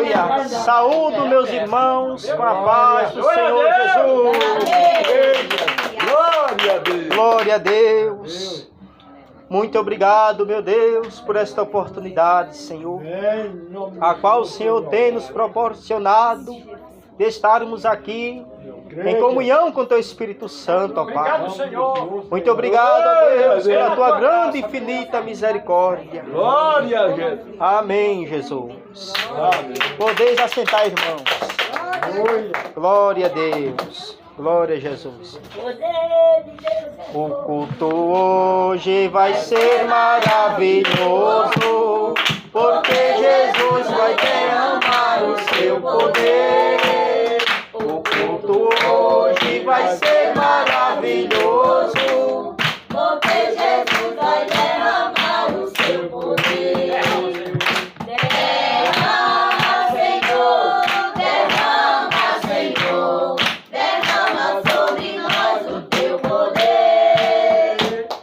Aleluia. Saúdo meus irmãos com a paz do Senhor Jesus. Glória a Deus. Glória a Deus. Muito obrigado, meu Deus, por esta oportunidade, Senhor, a qual o Senhor tem nos proporcionado de estarmos aqui em comunhão com Teu Espírito Santo, ó Pai. Muito obrigado, ó Deus, pela Tua grande e infinita misericórdia. Glória a Jesus. Amém, Jesus. Amém. Podeis assentar, irmãos. Glória a Deus. Glória a Jesus. O culto hoje vai ser maravilhoso, porque Jesus vai derramar o seu poder. O culto hoje vai ser maravilhoso, porque Jesus vai derramar o seu poder. Derrama, Senhor, derrama, Senhor, derrama sobre nós o teu poder.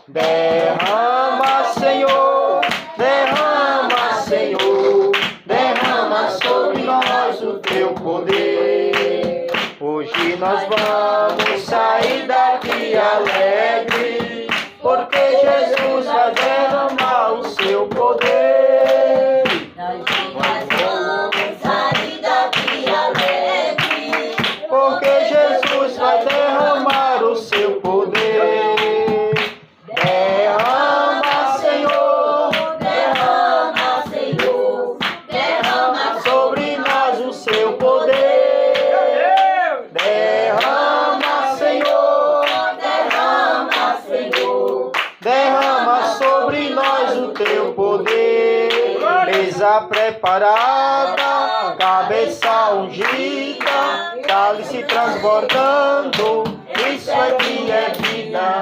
Derrama, Senhor, derrama, Senhor, derrama sobre nós o teu poder. Hoje nós vamos sair daqui alegre, porque Jesus vai derramar o seu poder. Nós vamos sair daqui alegre, Porque Jesus vai derramar o seu poder. Derrama, Senhor, derrama, Senhor, derrama sobre nós o seu poder. Derrama, Senhor, derrama, Senhor, derrama sobre nós o teu poder. Mesa preparada, cabeça ungida, cálice transbordando. Isso aqui é vida,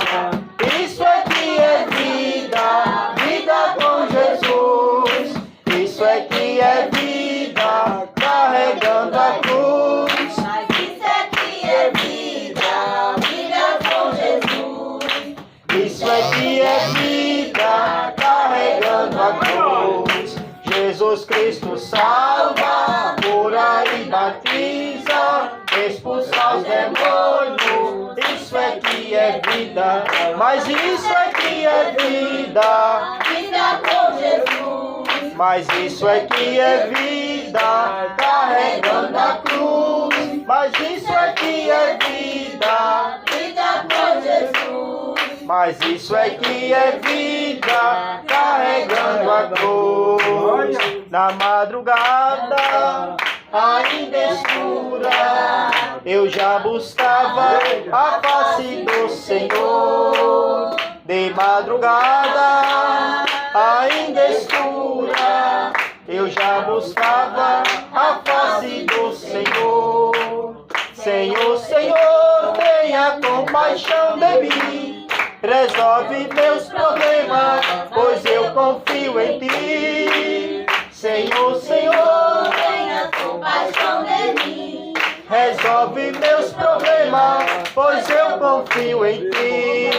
isso aqui é vida, vida com Jesus. Isso aqui é vida, carregando a cruz. mas isso aqui é vida, vida com Jesus. Isso aqui é vida, carregando a cruz. Jesus Cristo salva, cura e batiza, expulsa os demônios. Isso aqui é vida, mas isso aqui é vida. Vida com Jesus, Mas isso aqui é vida, carregando a cruz. Mas isso aqui é vida. vida com Jesus, Mas isso aqui é vida, carregando a cruz. Na madrugada, ainda escura, eu já buscava a face do Senhor. De madrugada, ainda escura, eu já buscava a face do Senhor. Senhor, Senhor, tenha compaixão de mim. Resolve meus problemas, pois eu confio em Ti. Senhor, Senhor, tenha compaixão de mim. resolve meus problemas, pois eu confio em Ti.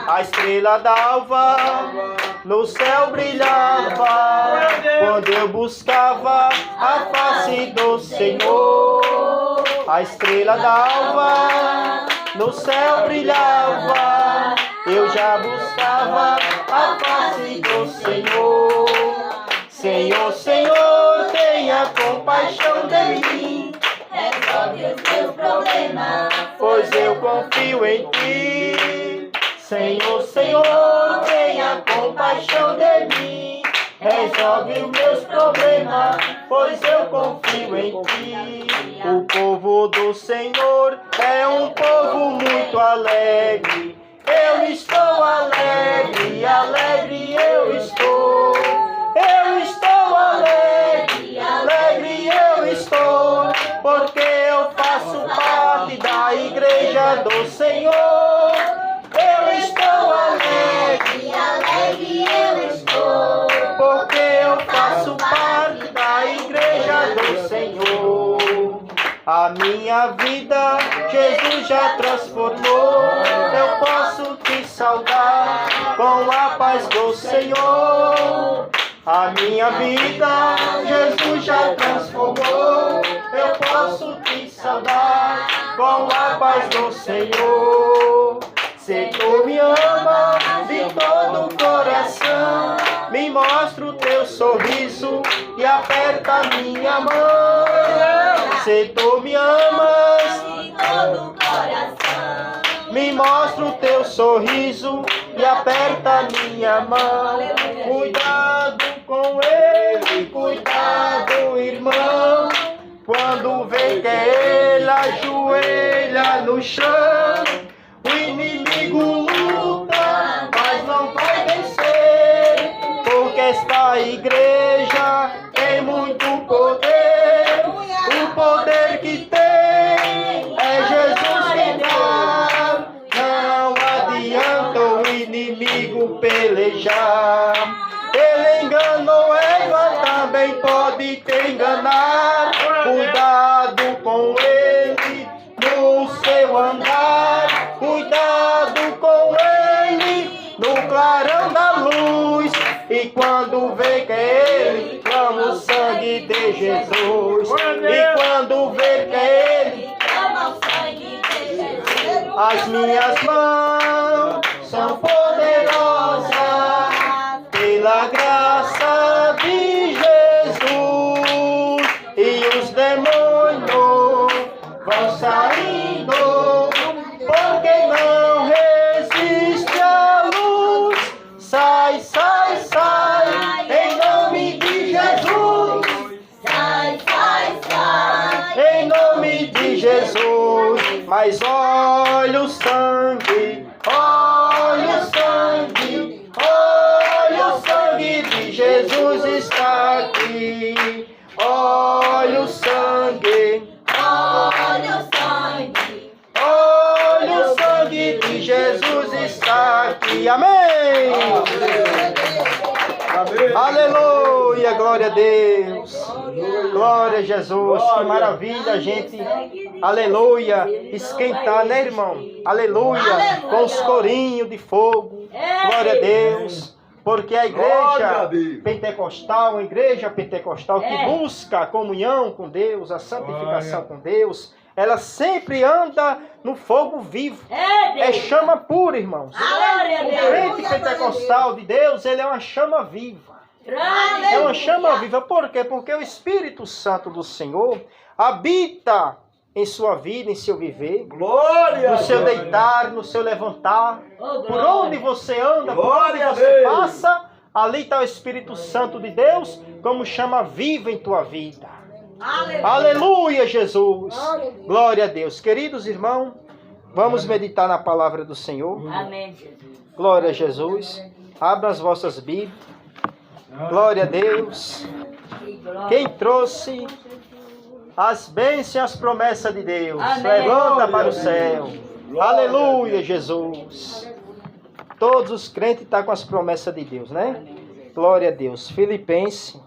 A estrela d'alva no céu brilhava, quando eu buscava a face do Senhor. A estrela d'alva no céu brilhava, eu já buscava a face do Senhor. Senhor, Senhor, tenha compaixão de mim, Resolve os meus problemas, pois eu confio em Ti. Senhor, Senhor, tenha compaixão de mim, resolve os meus problemas, pois eu confio em Ti. O povo do Senhor é um povo muito alegre. Eu estou alegre, alegre eu estou. Eu estou alegre, alegre eu estou, porque eu faço parte da igreja do Senhor. Eu estou alegre, alegre eu estou, porque eu faço parte da igreja do Senhor. A minha vida Jesus já transformou, eu posso te saudar com a paz do Senhor. A minha vida Jesus já transformou. Eu posso te saudar com a paz do Senhor. Se tu me ama de todo o coração, me mostra o teu sorriso e aperta minha mão. Se tu me amas De todo o coração. me mostra o teu sorriso e aperta minha mão. Cuidado com ele, cuidado, irmão. Quando vê que ele ajoelha no chão, o inimigo luta, mas não vai vencer. Porque esta igreja tem muito poder. O poder que tem é Jesus que dá. Não adianta o inimigo pelejar. Ele enganou Eva, também pode te enganar. Cuidado com ele no seu andar. Cuidado com ele no clarão da luz. E quando vê que ele clama o sangue de Jesus. E quando vê que ele Clama o sangue de Jesus. as minhas mãos são poderosas pela graça de Jesus. E os demônios vão saindo, porque não resiste à luz. Sai, sai, sai, em nome de Jesus. Sai, sai, sai. Em nome de Jesus. Mas olha o sangue, olha o sangue, olha o sangue de Jesus está aqui. Olha o sangue, Olha o sangue. olha o sangue de Jesus está aqui. Amém. Aleluia, glória a Deus. Glória a Jesus. Que maravilha a gente, aleluia, esquentar, né, irmão? Aleluia, com os corinhos de fogo. Glória a Deus. Porque a igreja pentecostal, que busca a comunhão com Deus, a santificação com Deus, ela sempre anda no fogo vivo. É chama pura, irmãos. Glória a O Deus. crente pentecostal de Deus, ele é uma chama viva. É uma chama viva. Por quê? Porque o Espírito Santo do Senhor habita em sua vida, em seu viver. Glória No seu a Deus. deitar, no seu levantar. Por onde você anda, por onde Glória a você Deus. passa, ali está o Espírito Santo de Deus como chama viva em tua vida. Aleluia, Jesus. Glória a Deus. Queridos irmãos, vamos meditar na palavra do Senhor. Amém, Jesus. Glória a Jesus. Abra as vossas Bíblias. Glória a Deus. Quem trouxe as bênçãos e as promessas de Deus, Amém. levanta para o céu. Aleluia, Jesus. Todos os crentes estão com as promessas de Deus, né? Glória a Deus. Filipenses.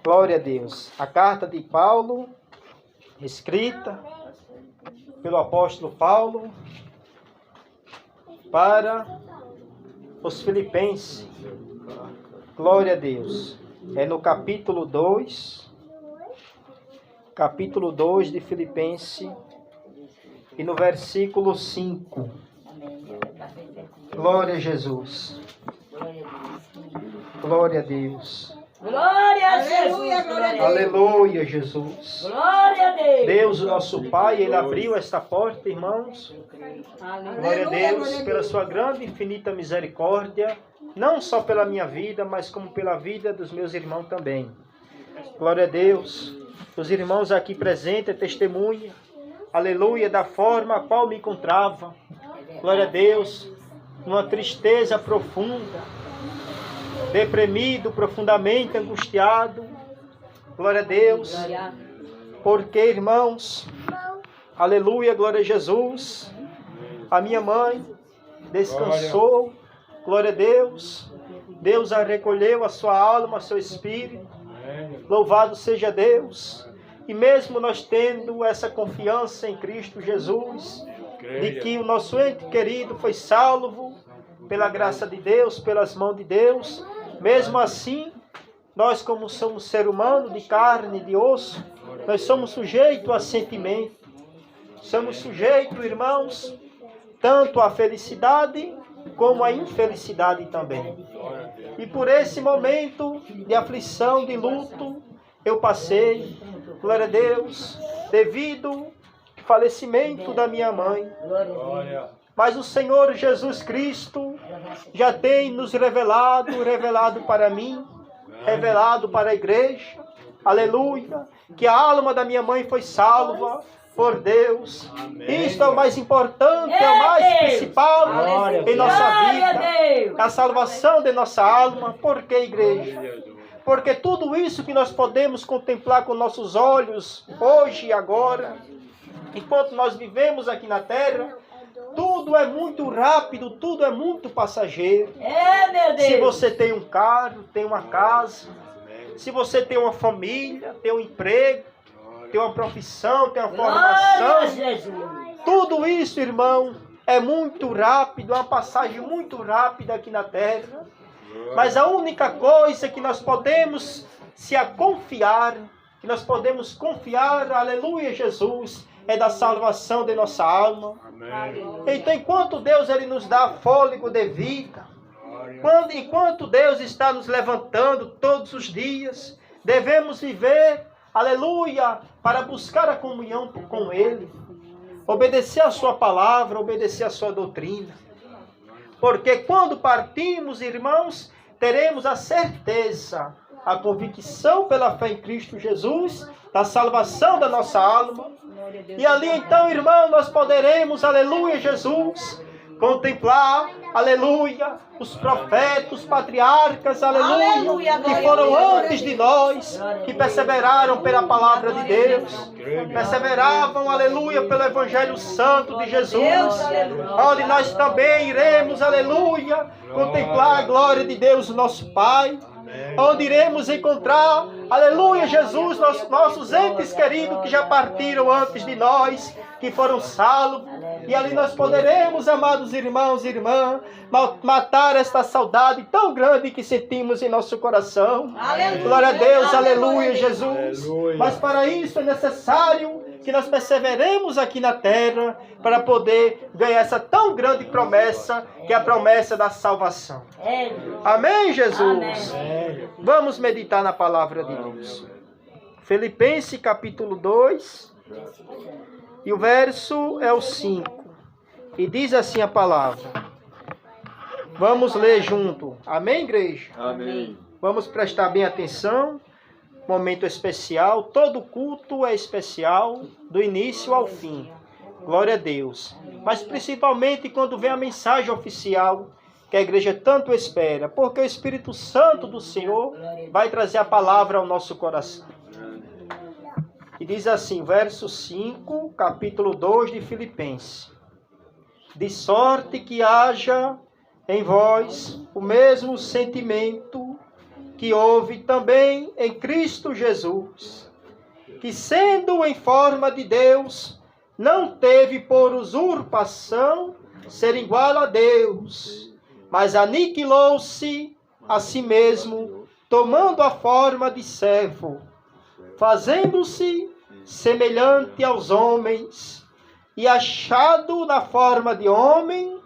Glória a Deus. A carta de Paulo, escrita pelo apóstolo Paulo para os filipenses. Glória a Deus. É no capítulo 2 de Filipenses e no versículo 5. Glória a Jesus. Glória a Deus. Glória a Jesus. Aleluia, Jesus. Glória a Deus. Deus, o nosso Pai, Ele abriu esta porta, irmãos. Glória a Deus, pela sua grande e infinita misericórdia, não só pela minha vida, mas como pela vida dos meus irmãos também. Glória a Deus. Os irmãos aqui presentes, testemunha, aleluia, da forma a qual me encontrava. Glória a Deus, numa tristeza profunda, deprimido, profundamente angustiado. Glória a Deus. Porque, irmãos, aleluia, glória a Jesus, a minha mãe descansou, glória a Deus. Deus a recolheu, a sua alma, a seu espírito. Louvado seja Deus. E mesmo nós tendo essa confiança em Cristo Jesus, de que o nosso ente querido foi salvo pela graça de Deus, pelas mãos de Deus, mesmo assim, Nós, como somos ser humano de carne, de osso, nós somos sujeitos a sentimento. Somos sujeitos, irmãos, tanto à felicidade como à infelicidade também. E por esse momento de aflição, de luto, eu passei, glória a Deus, devido ao falecimento da minha mãe. Mas o Senhor Jesus Cristo já tem nos revelado para mim, revelado para a igreja, aleluia, que a alma da minha mãe foi salva por Deus. Isto é o mais importante, é o mais principal em nossa vida. A salvação de nossa alma. Por que, igreja? Porque tudo isso que nós podemos contemplar com nossos olhos, hoje e agora, enquanto nós vivemos aqui na terra, tudo é muito rápido, tudo é muito passageiro. Se você tem um carro, tem uma casa, se você tem uma família, tem um emprego, tem uma profissão, tem uma formação, tudo isso, irmão, é muito rápido, é uma passagem muito rápida aqui na terra. Mas a única coisa que nós podemos confiar, que nós podemos confiar, aleluia, Jesus, é da salvação de nossa alma. Então, enquanto Deus ele nos dá fôlego de vida, enquanto Deus está nos levantando todos os dias, devemos viver, aleluia, para buscar a comunhão com Ele, obedecer a sua palavra, obedecer a sua doutrina. Porque quando partimos, irmãos, teremos a certeza, a convicção pela fé em Cristo Jesus, da salvação da nossa alma. E ali então, irmão, nós poderemos, aleluia, Jesus, contemplar, aleluia, os profetas, os patriarcas, aleluia, que foram antes de nós, que perseveraram pela palavra de Deus, perseveravam, aleluia, pelo Evangelho Santo de Jesus, onde nós também iremos, aleluia, contemplar a glória de Deus, nosso Pai, onde iremos encontrar, aleluia, Jesus, nossos entes queridos que já partiram antes de nós, que foram salvos. E ali nós poderemos, amados irmãos e irmãs, matar esta saudade tão grande que sentimos em nosso coração. Aleluia. Glória a Deus, aleluia, Jesus. Aleluia. Mas para isso é necessário que nós perseveremos aqui na terra para poder ganhar essa tão grande promessa, que é a promessa da salvação. Amém, Jesus? Amém. Vamos meditar na palavra de Deus. Filipenses capítulo 2, e o verso é o 5. E diz assim a palavra. Vamos ler junto. Amém, igreja? Amém. Vamos prestar bem atenção. Momento especial. Todo culto é especial, do início ao fim. Glória a Deus. Mas principalmente quando vem a mensagem oficial, que a igreja tanto espera. Porque o Espírito Santo do Senhor vai trazer a palavra ao nosso coração. E diz assim, verso 5, capítulo 2 de Filipenses. De sorte que haja em vós o mesmo sentimento que houve também em Cristo Jesus, que sendo em forma de Deus, não teve por usurpação ser igual a Deus, mas aniquilou-se a si mesmo, tomando a forma de servo, fazendo-se semelhante aos homens, e achado na forma de homem,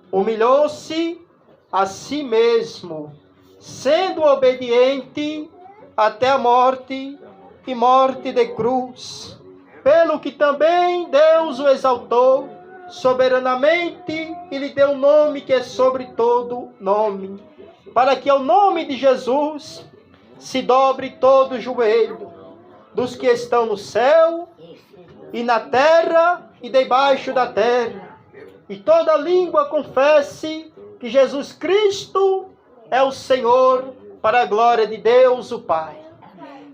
humilhou-se a si mesmo, sendo obediente até a morte, e morte de cruz, pelo que também Deus o exaltou soberanamente, e lhe deu um nome que é sobre todo nome, para que ao nome de Jesus se dobre todo o joelho, dos que estão no céu, e na terra, e debaixo da terra, e toda língua confesse que Jesus Cristo é o Senhor, para a glória de Deus o Pai.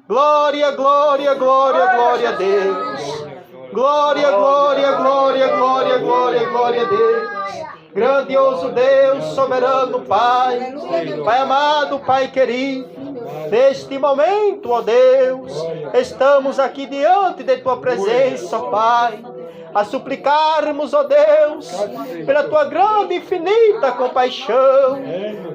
Glória, glória, glória, glória a Deus. Glória, glória, glória, glória, glória, glória a Deus. Grandioso Deus, soberano Pai, Pai amado, Pai querido, neste momento, ó Deus, estamos aqui diante de Tua presença, ó Pai, a suplicarmos, ó Deus, pela Tua grande e infinita compaixão.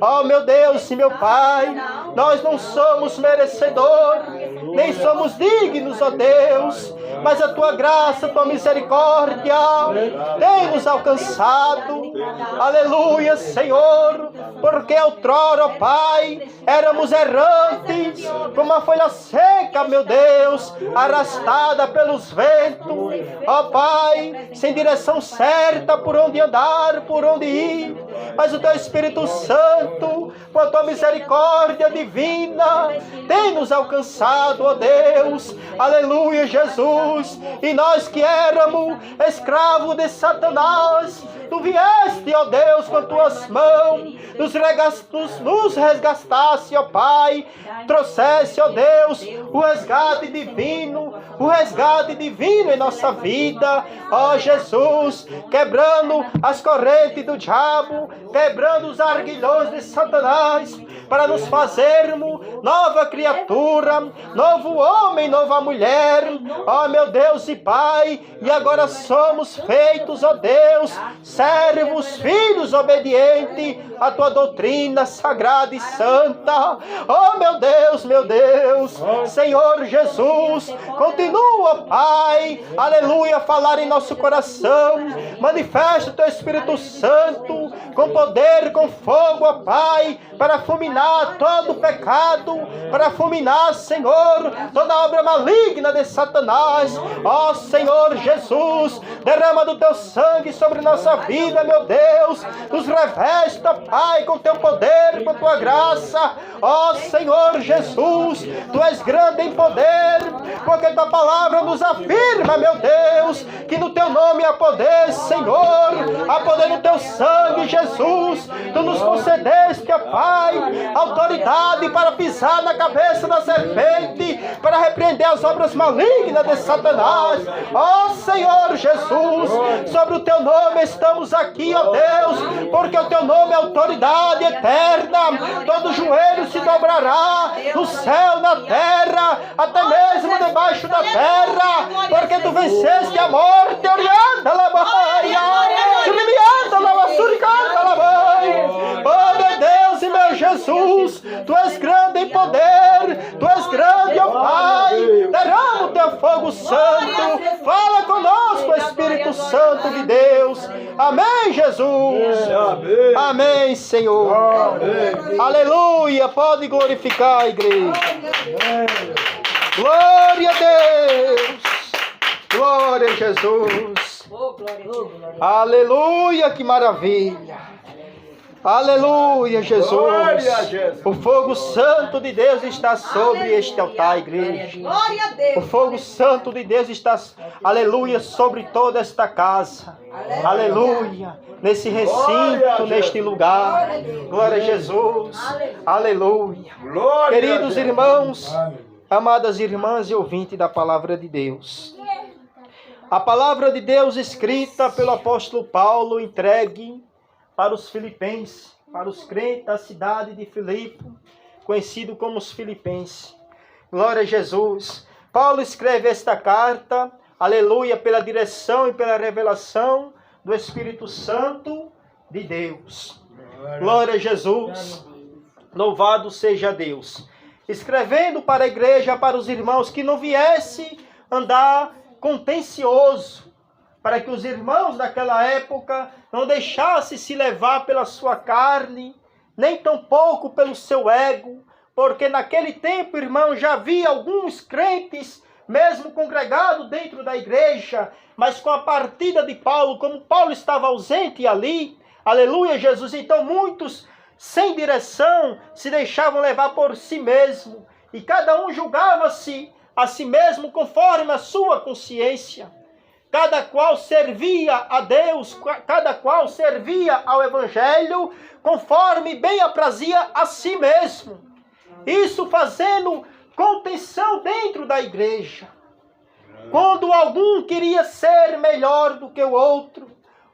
Ó meu Deus e meu Pai, Nós não somos merecedores, nem somos dignos, ó Deus, mas a tua graça, a tua misericórdia tem nos alcançado. Aleluia, Senhor, porque outrora, ó Pai, éramos errantes, como a folha seca, meu Deus, arrastada pelos ventos, ó Pai, sem direção certa por onde andar, por onde ir, mas o teu Espírito Santo, com a tua misericórdia divina, tem nos alcançado, ó Deus, aleluia, Jesus, e nós que éramos escravos de Satanás, tu vieste, ó Deus, com tuas mãos, nos resgataste, ó Pai, trouxeste, ó Deus, o resgate divino em nossa vida, ó Jesus, quebrando as correntes do diabo, quebrando os arguilhões de Satanás, para nos fazermos nova criatura, novo homem, nova mulher, ó meu Deus e Pai, e agora somos feitos, ó Deus, servos, filhos obedientes à tua doutrina sagrada e santa. Oh meu Deus, Senhor Jesus, continua, Pai, aleluia, a falar em nosso coração, manifesta o teu Espírito Santo com poder, com fogo, ó Pai, para fulminar todo o pecado, para fulminar, Senhor, toda obra maligna de Satanás. Ó Senhor Jesus, derrama do teu sangue sobre nossa vida, meu Deus, nos revesta, Pai, com teu poder, com tua graça. Ó Senhor Jesus, tu és grande em poder, porque tua palavra nos afirma, meu Deus, que no teu nome há poder, Senhor, há poder no teu sangue, Jesus. Tu nos concedeste, ó Pai, autoridade para pisar na cabeça da serpente, para repreender as obras malignas de Satanás. Ó Senhor Jesus, sobre o teu nome estamos aqui, ó Deus, porque o teu nome é autoridade eterna. Todo joelho se dobrará no céu, na terra, até mesmo debaixo da terra, porque tu venceste a morte. Orianda la baia, sublimianda la basuricanda la baia. Oh meu Deus e meu Jesus, tu és grande em poder, tu és grande, ó Pai, derrama o teu fogo santo, fala conosco, Espírito Santo de Deus. Amém, Jesus. Amém, Senhor. Aleluia, pode glorificar a igreja. Glória a Deus. Glória a Jesus. Aleluia, que maravilha. Aleluia, Jesus. O fogo santo de Deus está sobre este altar, igreja. O fogo santo de Deus está, aleluia, sobre toda esta casa. Aleluia. Nesse recinto, neste lugar. Glória a Jesus. Aleluia. Queridos irmãos, amadas irmãs e ouvintes da palavra de Deus. A palavra de Deus escrita pelo apóstolo Paulo, entregue para os filipenses, para os crentes da cidade de Filipe, conhecido como os filipenses. Glória a Jesus. Paulo escreve esta carta, aleluia, pela direção e pela revelação do Espírito Santo de Deus. Glória a Jesus. Louvado seja Deus. Escrevendo para a igreja, para os irmãos, que não viesse andar contencioso, para que os irmãos daquela época não deixassem se levar pela sua carne, nem tampouco pelo seu ego, porque naquele tempo, irmão, já havia alguns crentes, mesmo congregados dentro da igreja, mas com a partida de Paulo, como Paulo estava ausente ali, aleluia, Jesus, então muitos, sem direção, se deixavam levar por si mesmo, e cada um julgava-se a si mesmo conforme a sua consciência. Cada qual servia a Deus, cada qual servia ao Evangelho, conforme bem aprazia a si mesmo. Isso fazendo contenção dentro da igreja. Quando algum queria ser melhor do que o outro,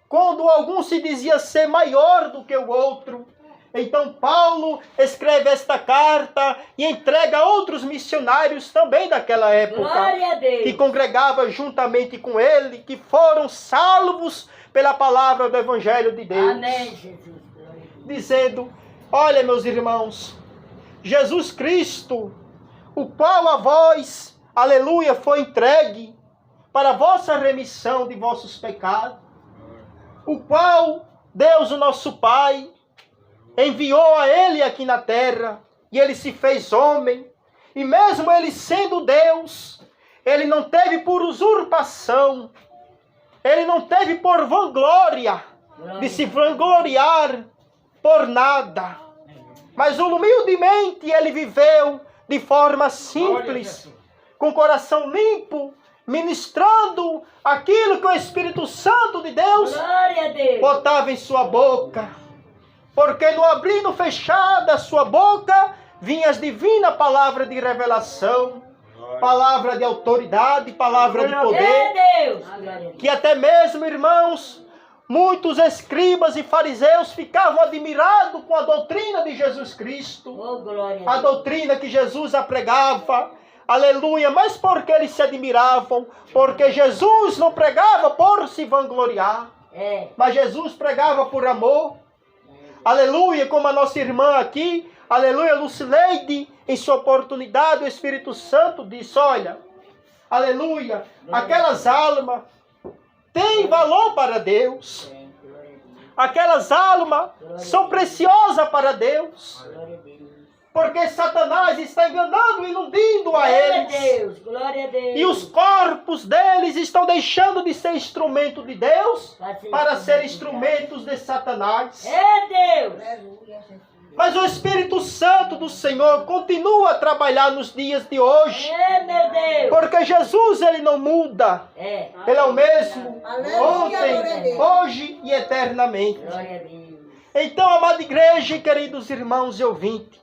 quando algum se dizia ser maior do que o outro, então Paulo escreve esta carta e entrega a outros missionários também daquela época, que congregavam juntamente com ele, que foram salvos pela palavra do Evangelho de Deus. Amém, Jesus. Dizendo, olha meus irmãos, Jesus Cristo, o qual a vós, aleluia, foi entregue para a vossa remissão de vossos pecados, o qual Deus, o nosso Pai, enviou a ele aqui na terra, e ele se fez homem, e mesmo ele sendo Deus, ele não teve por usurpação, ele não teve por vanglória, de se vangloriar por nada, mas humildemente ele viveu de forma simples, com coração limpo, ministrando aquilo que o Espírito Santo de Deus botava em sua boca. Porque no abrir e no fechar da sua boca vinha as divinas palavras de revelação, palavra de autoridade, palavra de poder, que até mesmo, irmãos, muitos escribas e fariseus ficavam admirados com a doutrina de Jesus Cristo, a doutrina que Jesus pregava, aleluia. Mas por que eles se admiravam? Porque Jesus não pregava por se vangloriar, mas Jesus pregava por amor, aleluia. Como a nossa irmã aqui, aleluia, Lucileide, em sua oportunidade, o Espírito Santo disse: olha, aleluia, aquelas almas têm valor para Deus, aquelas almas são preciosas para Deus, porque Satanás está enganando e iludindo a eles, e os corpos deles estão deixando de ser instrumento de Deus para ser instrumentos de Satanás. Mas o Espírito Santo do Senhor continua a trabalhar nos dias de hoje. Porque Jesus, ele não muda. Ele é o mesmo ontem, hoje e eternamente. Então, amada igreja e queridos irmãos e ouvintes,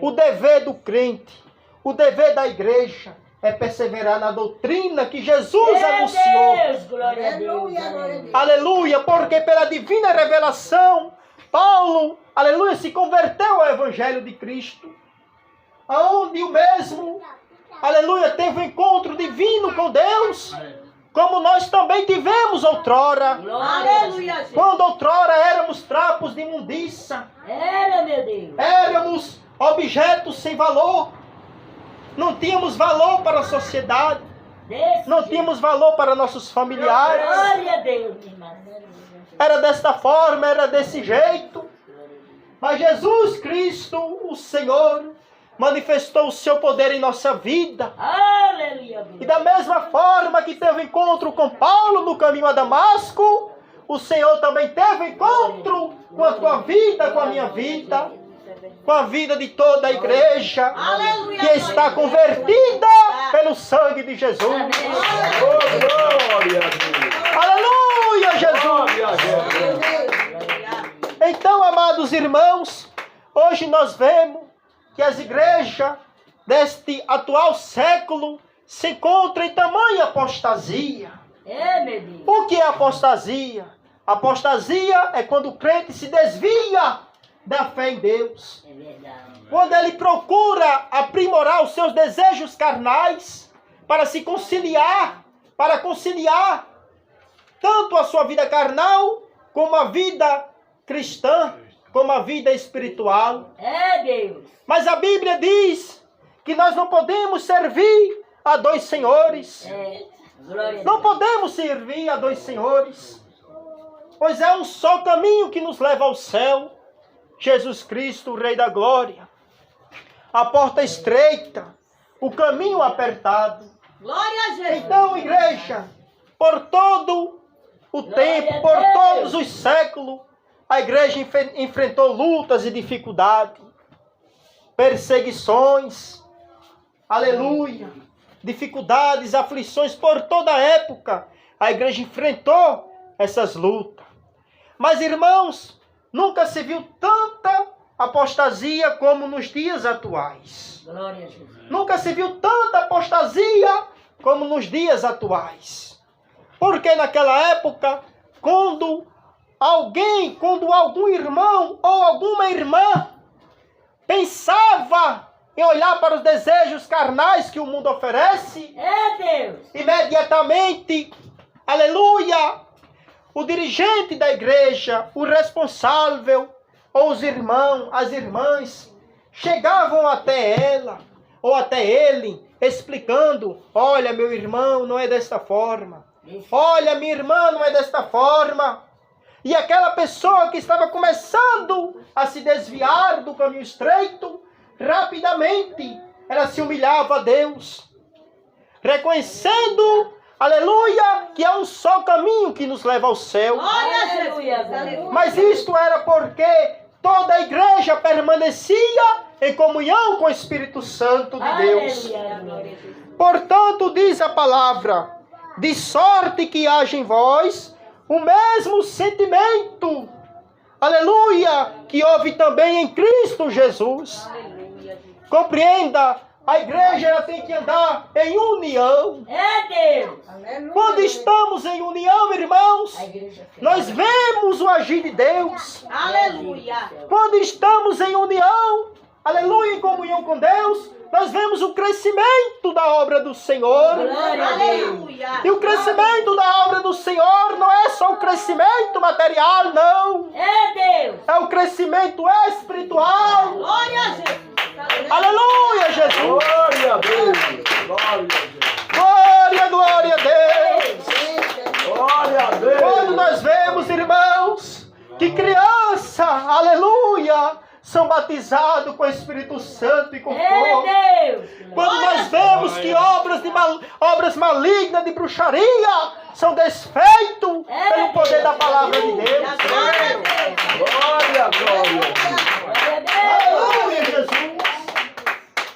o dever do crente, o dever da igreja é perseverar na doutrina que Jesus anunciou. Aleluia, porque pela divina revelação, Paulo, aleluia, se converteu ao Evangelho de Cristo, aonde o mesmo, aleluia, teve um encontro divino com Deus, como nós também tivemos outrora. Quando outrora éramos trapos de imundícia, éramos objetos sem valor, não tínhamos valor para a sociedade, não tínhamos valor para nossos familiares. Era desta forma, era desse jeito. Mas Jesus Cristo, o Senhor, manifestou o seu poder em nossa vida. E da mesma forma que teve encontro com Paulo no caminho a Damasco, o Senhor também teve encontro com a tua vida, com a minha vida, com a vida de toda a igreja, que está convertida pelo sangue de Jesus. Glória a Deus. Aleluia, Jesus. Então, amados irmãos, hoje nós vemos que as igrejas deste atual século se encontram em tamanha apostasia. O que é apostasia? Apostasia é quando o crente se desvia da fé em Deus. Quando ele procura aprimorar os seus desejos carnais para se conciliar, para conciliar tanto a sua vida carnal como a vida cristã, como a vida espiritual. Mas a Bíblia diz que nós não podemos servir a dois senhores. Não podemos servir a dois senhores, pois é um só caminho que nos leva ao céu: Jesus Cristo, o Rei da Glória. A porta estreita, o caminho apertado. Então, igreja, por todo o tempo, por todos os séculos, a igreja enfrentou lutas e dificuldades, perseguições, aleluia, dificuldades, aflições. Por toda a época, a igreja enfrentou essas lutas. Mas, irmãos, nunca se viu tanta apostasia como nos dias atuais. Nunca se viu tanta apostasia como nos dias atuais. Porque naquela época, quando algum irmão ou alguma irmã pensava em olhar para os desejos carnais que o mundo oferece, imediatamente, aleluia, o dirigente da igreja, o responsável, ou os irmãos, as irmãs, chegavam até ela, ou até ele, explicando: olha, meu irmão, não é desta forma. Olha, minha irmã, não é desta forma. E aquela pessoa que estava começando a se desviar do caminho estreito, rapidamente ela se humilhava a Deus, reconhecendo, aleluia, que há um só caminho que nos leva ao céu. Mas isto era porque toda a igreja permanecia em comunhão com o Espírito Santo de Deus. Portanto, diz a palavra: de sorte que haja em vós o mesmo sentimento, aleluia, que houve também em Cristo Jesus. Compreenda, a igreja ela tem que andar em união. Quando estamos em união, irmãos, nós vemos o agir de Deus. Quando estamos em união, aleluia, em comunhão com Deus, nós vemos o crescimento da obra do Senhor. E o crescimento da obra do Senhor não é só o crescimento material, não. É o crescimento espiritual. Aleluia, Jesus. Glória a Deus. Glória a Deus. Glória a Deus. Glória a Deus. Quando nós vemos, irmãos, que criança, aleluia, são batizados com o Espírito Santo e com fogo. Quando nós vemos que obras malignas de bruxaria são desfeitas pelo poder da palavra de Deus. Glória, glória. Aleluia, Jesus.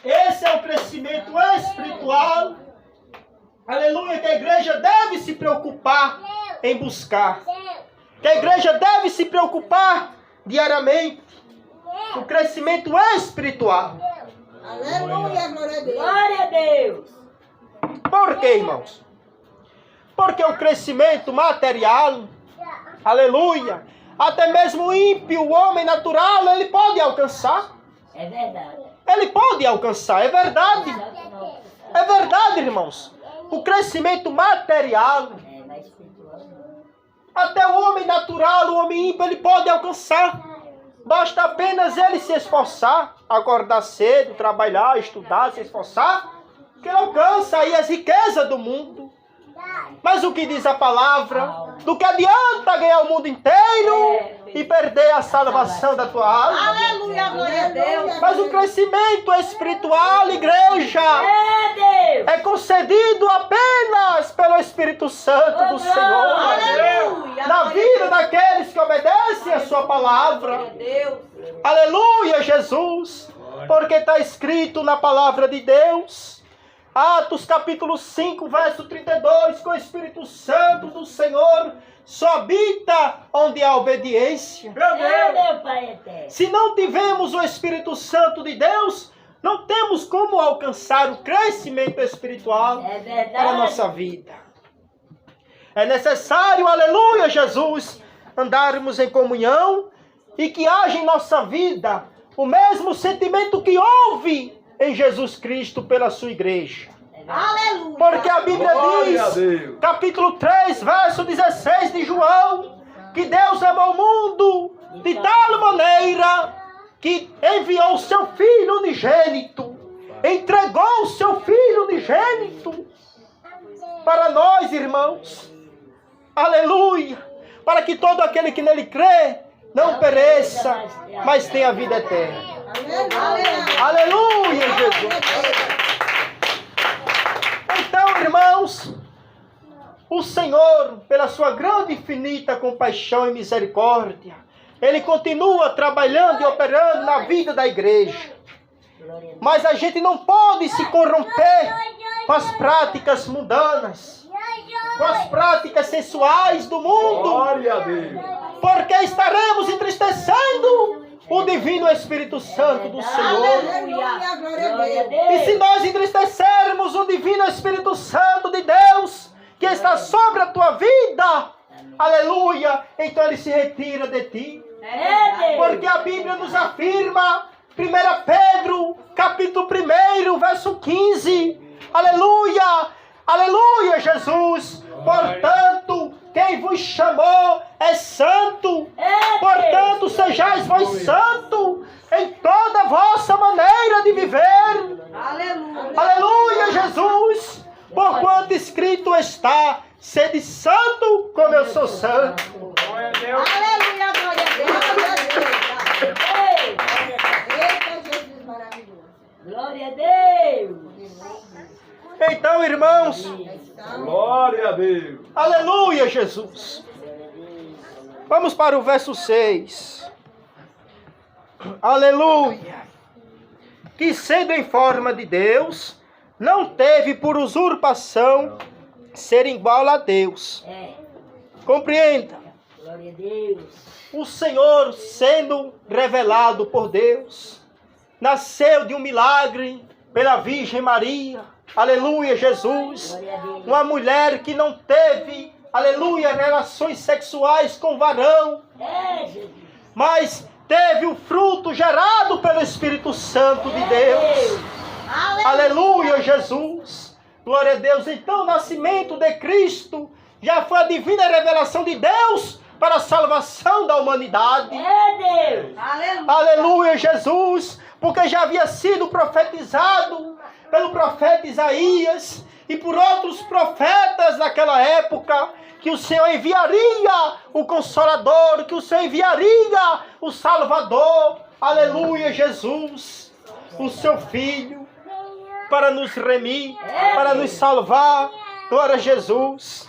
Esse é o crescimento espiritual. Aleluia, que a igreja deve se preocupar em buscar. Que a igreja deve se preocupar diariamente. O crescimento espiritual. Aleluia, glória a Deus. Glória a Deus. Por quê, irmãos? Porque o crescimento material, aleluia, até mesmo o ímpio, o homem natural, ele pode alcançar. É verdade. Ele pode alcançar, é verdade. É verdade, irmãos. O crescimento material, Mas espiritual não. até o homem natural, o homem ímpio, ele pode alcançar. Basta apenas ele se esforçar, acordar cedo, trabalhar, estudar, se esforçar, que ele alcança aí as riquezas do mundo. Mas o que diz a palavra? Do que adianta ganhar o mundo inteiro e perder a salvação da tua alma? Aleluia, glória a Deus. Mas o crescimento espiritual, igreja, Deus. é concedido apenas pelo Espírito Santo do Senhor. Aleluia. Na vida daqueles que obedecem a sua palavra. Deus. Aleluia, Jesus. Porque está escrito na palavra de Deus. Atos capítulo 5, verso 32. Que o Espírito Santo do Senhor só habita onde há obediência. Meu Pai eterno. Se não tivermos o Espírito Santo de Deus, não temos como alcançar o crescimento espiritual É verdade. para a nossa vida. É necessário, aleluia, Jesus, andarmos em comunhão e que haja em nossa vida o mesmo sentimento que houve em Jesus Cristo pela sua igreja. Aleluia. Porque a Bíblia Glória a diz, Deus. capítulo 3, verso 16 de João, que Deus amou o mundo de tal maneira que enviou o seu Filho unigênito, entregou o seu Filho unigênito para nós, irmãos. Aleluia! Para que todo aquele que nele crê não pereça, mas tenha vida eterna. Aleluia, Jesus! Então, irmãos, o Senhor, pela sua grande e infinita compaixão e misericórdia, Ele continua trabalhando e operando na vida da igreja. Mas a gente não pode se corromper com as práticas mundanas, com as práticas sensuais do mundo, Glória a Deus. porque estaremos entristecendo o Divino Espírito Santo do Senhor. Aleluia, glória a Deus. E se nós entristecermos o Divino Espírito Santo de Deus, que está sobre a tua vida, aleluia, então ele se retira de ti. Porque a Bíblia nos afirma, 1 Pedro, capítulo 1, verso 15, aleluia, aleluia, Jesus. Portanto, quem vos chamou é santo. Portanto, sejais vós santo, em toda a vossa maneira de viver. Aleluia. Aleluia, Jesus. Porquanto escrito está: sede santo como eu sou santo. Aleluia, glória a Deus. Eita, Jesus maravilhoso. Glória a Deus. Então, irmãos, Glória a Deus. aleluia, Jesus. Vamos para o verso 6. Aleluia. Que sendo em forma de Deus, não teve por usurpação ser igual a Deus. É. Compreenda. Glória a Deus. O Senhor, sendo revelado por Deus, nasceu de um milagre pela Virgem Maria. Aleluia, Jesus. Glória a Deus. Uma mulher que não teve, aleluia, relações sexuais com varão, É, Jesus. mas teve o fruto gerado pelo Espírito Santo de Deus. Aleluia, Jesus. Glória a Deus. Então, o nascimento de Cristo já foi a divina revelação de Deus para a salvação da humanidade. É, Deus. Aleluia. Aleluia, Jesus. Porque já havia sido profetizado pelo profeta Isaías e por outros profetas naquela época, que o Senhor enviaria o Consolador, que o Senhor enviaria o Salvador. Aleluia, Jesus. O seu Filho, para nos remir, para nos salvar. Glória a Jesus.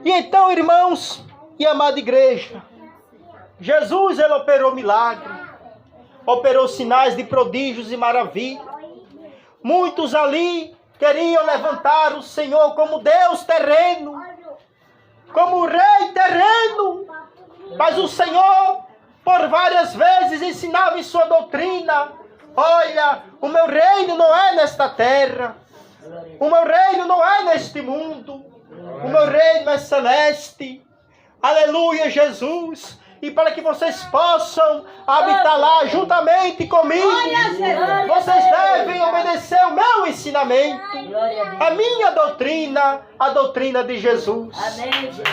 E então, irmãos e amada igreja, Jesus, ele operou milagre, operou sinais de prodígios e maravilhas. Muitos ali queriam levantar o Senhor como Deus terreno, como Rei terreno. Mas o Senhor, por várias vezes, ensinava em sua doutrina: olha, o meu reino não é nesta terra, o meu reino não é neste mundo, o meu reino é celeste. Aleluia, Jesus. E para que vocês possam habitar lá juntamente comigo, vocês devem obedecer o meu ensinamento, Glória a Deus. a minha doutrina, a doutrina de Jesus. Amém, Jesus.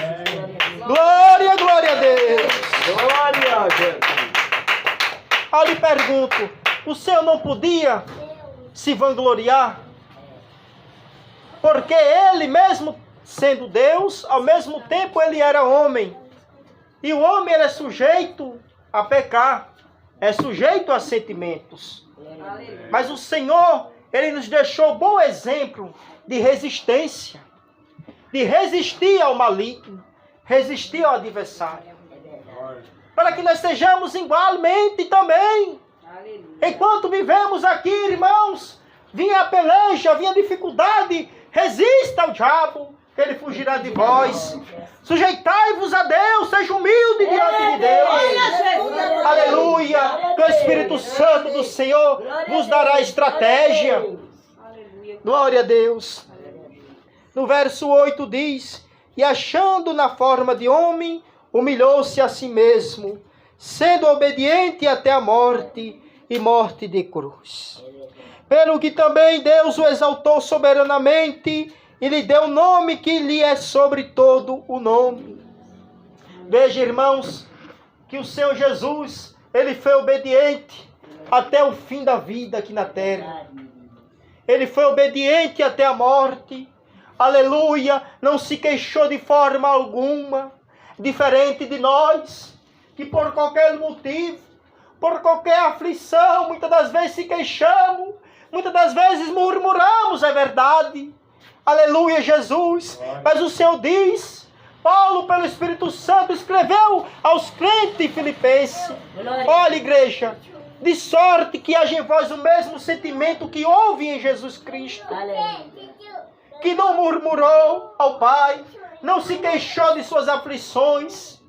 Glória a Deus. Glória, glória a Deus. Glória a Jesus. Eu lhe pergunto, o Senhor não podia se vangloriar? Porque ele mesmo sendo Deus, ao mesmo tempo ele era homem. E o homem, ele é sujeito a pecar, é sujeito a sentimentos. Mas o Senhor, ele nos deixou bom exemplo de resistência, de resistir ao maligno, resistir ao adversário, para que nós sejamos igualmente também. Enquanto vivemos aqui, irmãos, vinha a peleja, vinha a dificuldade, resista ao diabo, que ele fugirá de vós. Sujeitai-vos a Deus, seja humilde diante de Deus. Aleluia. Que o Espírito Santo do Senhor vos dará estratégia. Glória a Deus. No verso 8 diz: e achando na forma de homem, humilhou-se a si mesmo, sendo obediente até a morte e morte de cruz. Pelo que também Deus o exaltou soberanamente e lhe deu o nome que lhe é sobre todo o nome. Veja, irmãos, que o Senhor Jesus, ele foi obediente até o fim da vida aqui na terra. Ele foi obediente até a morte. Aleluia, não se queixou de forma alguma, diferente de nós, que por qualquer motivo, por qualquer aflição, muitas das vezes se queixamos, muitas das vezes murmuramos, é verdade. Aleluia, Jesus. Mas o Senhor diz, Paulo, pelo Espírito Santo, escreveu aos crentes filipenses: olha, igreja, de sorte que haja em vós o mesmo sentimento que houve em Jesus Cristo, que não murmurou ao Pai, não se queixou de suas aflições,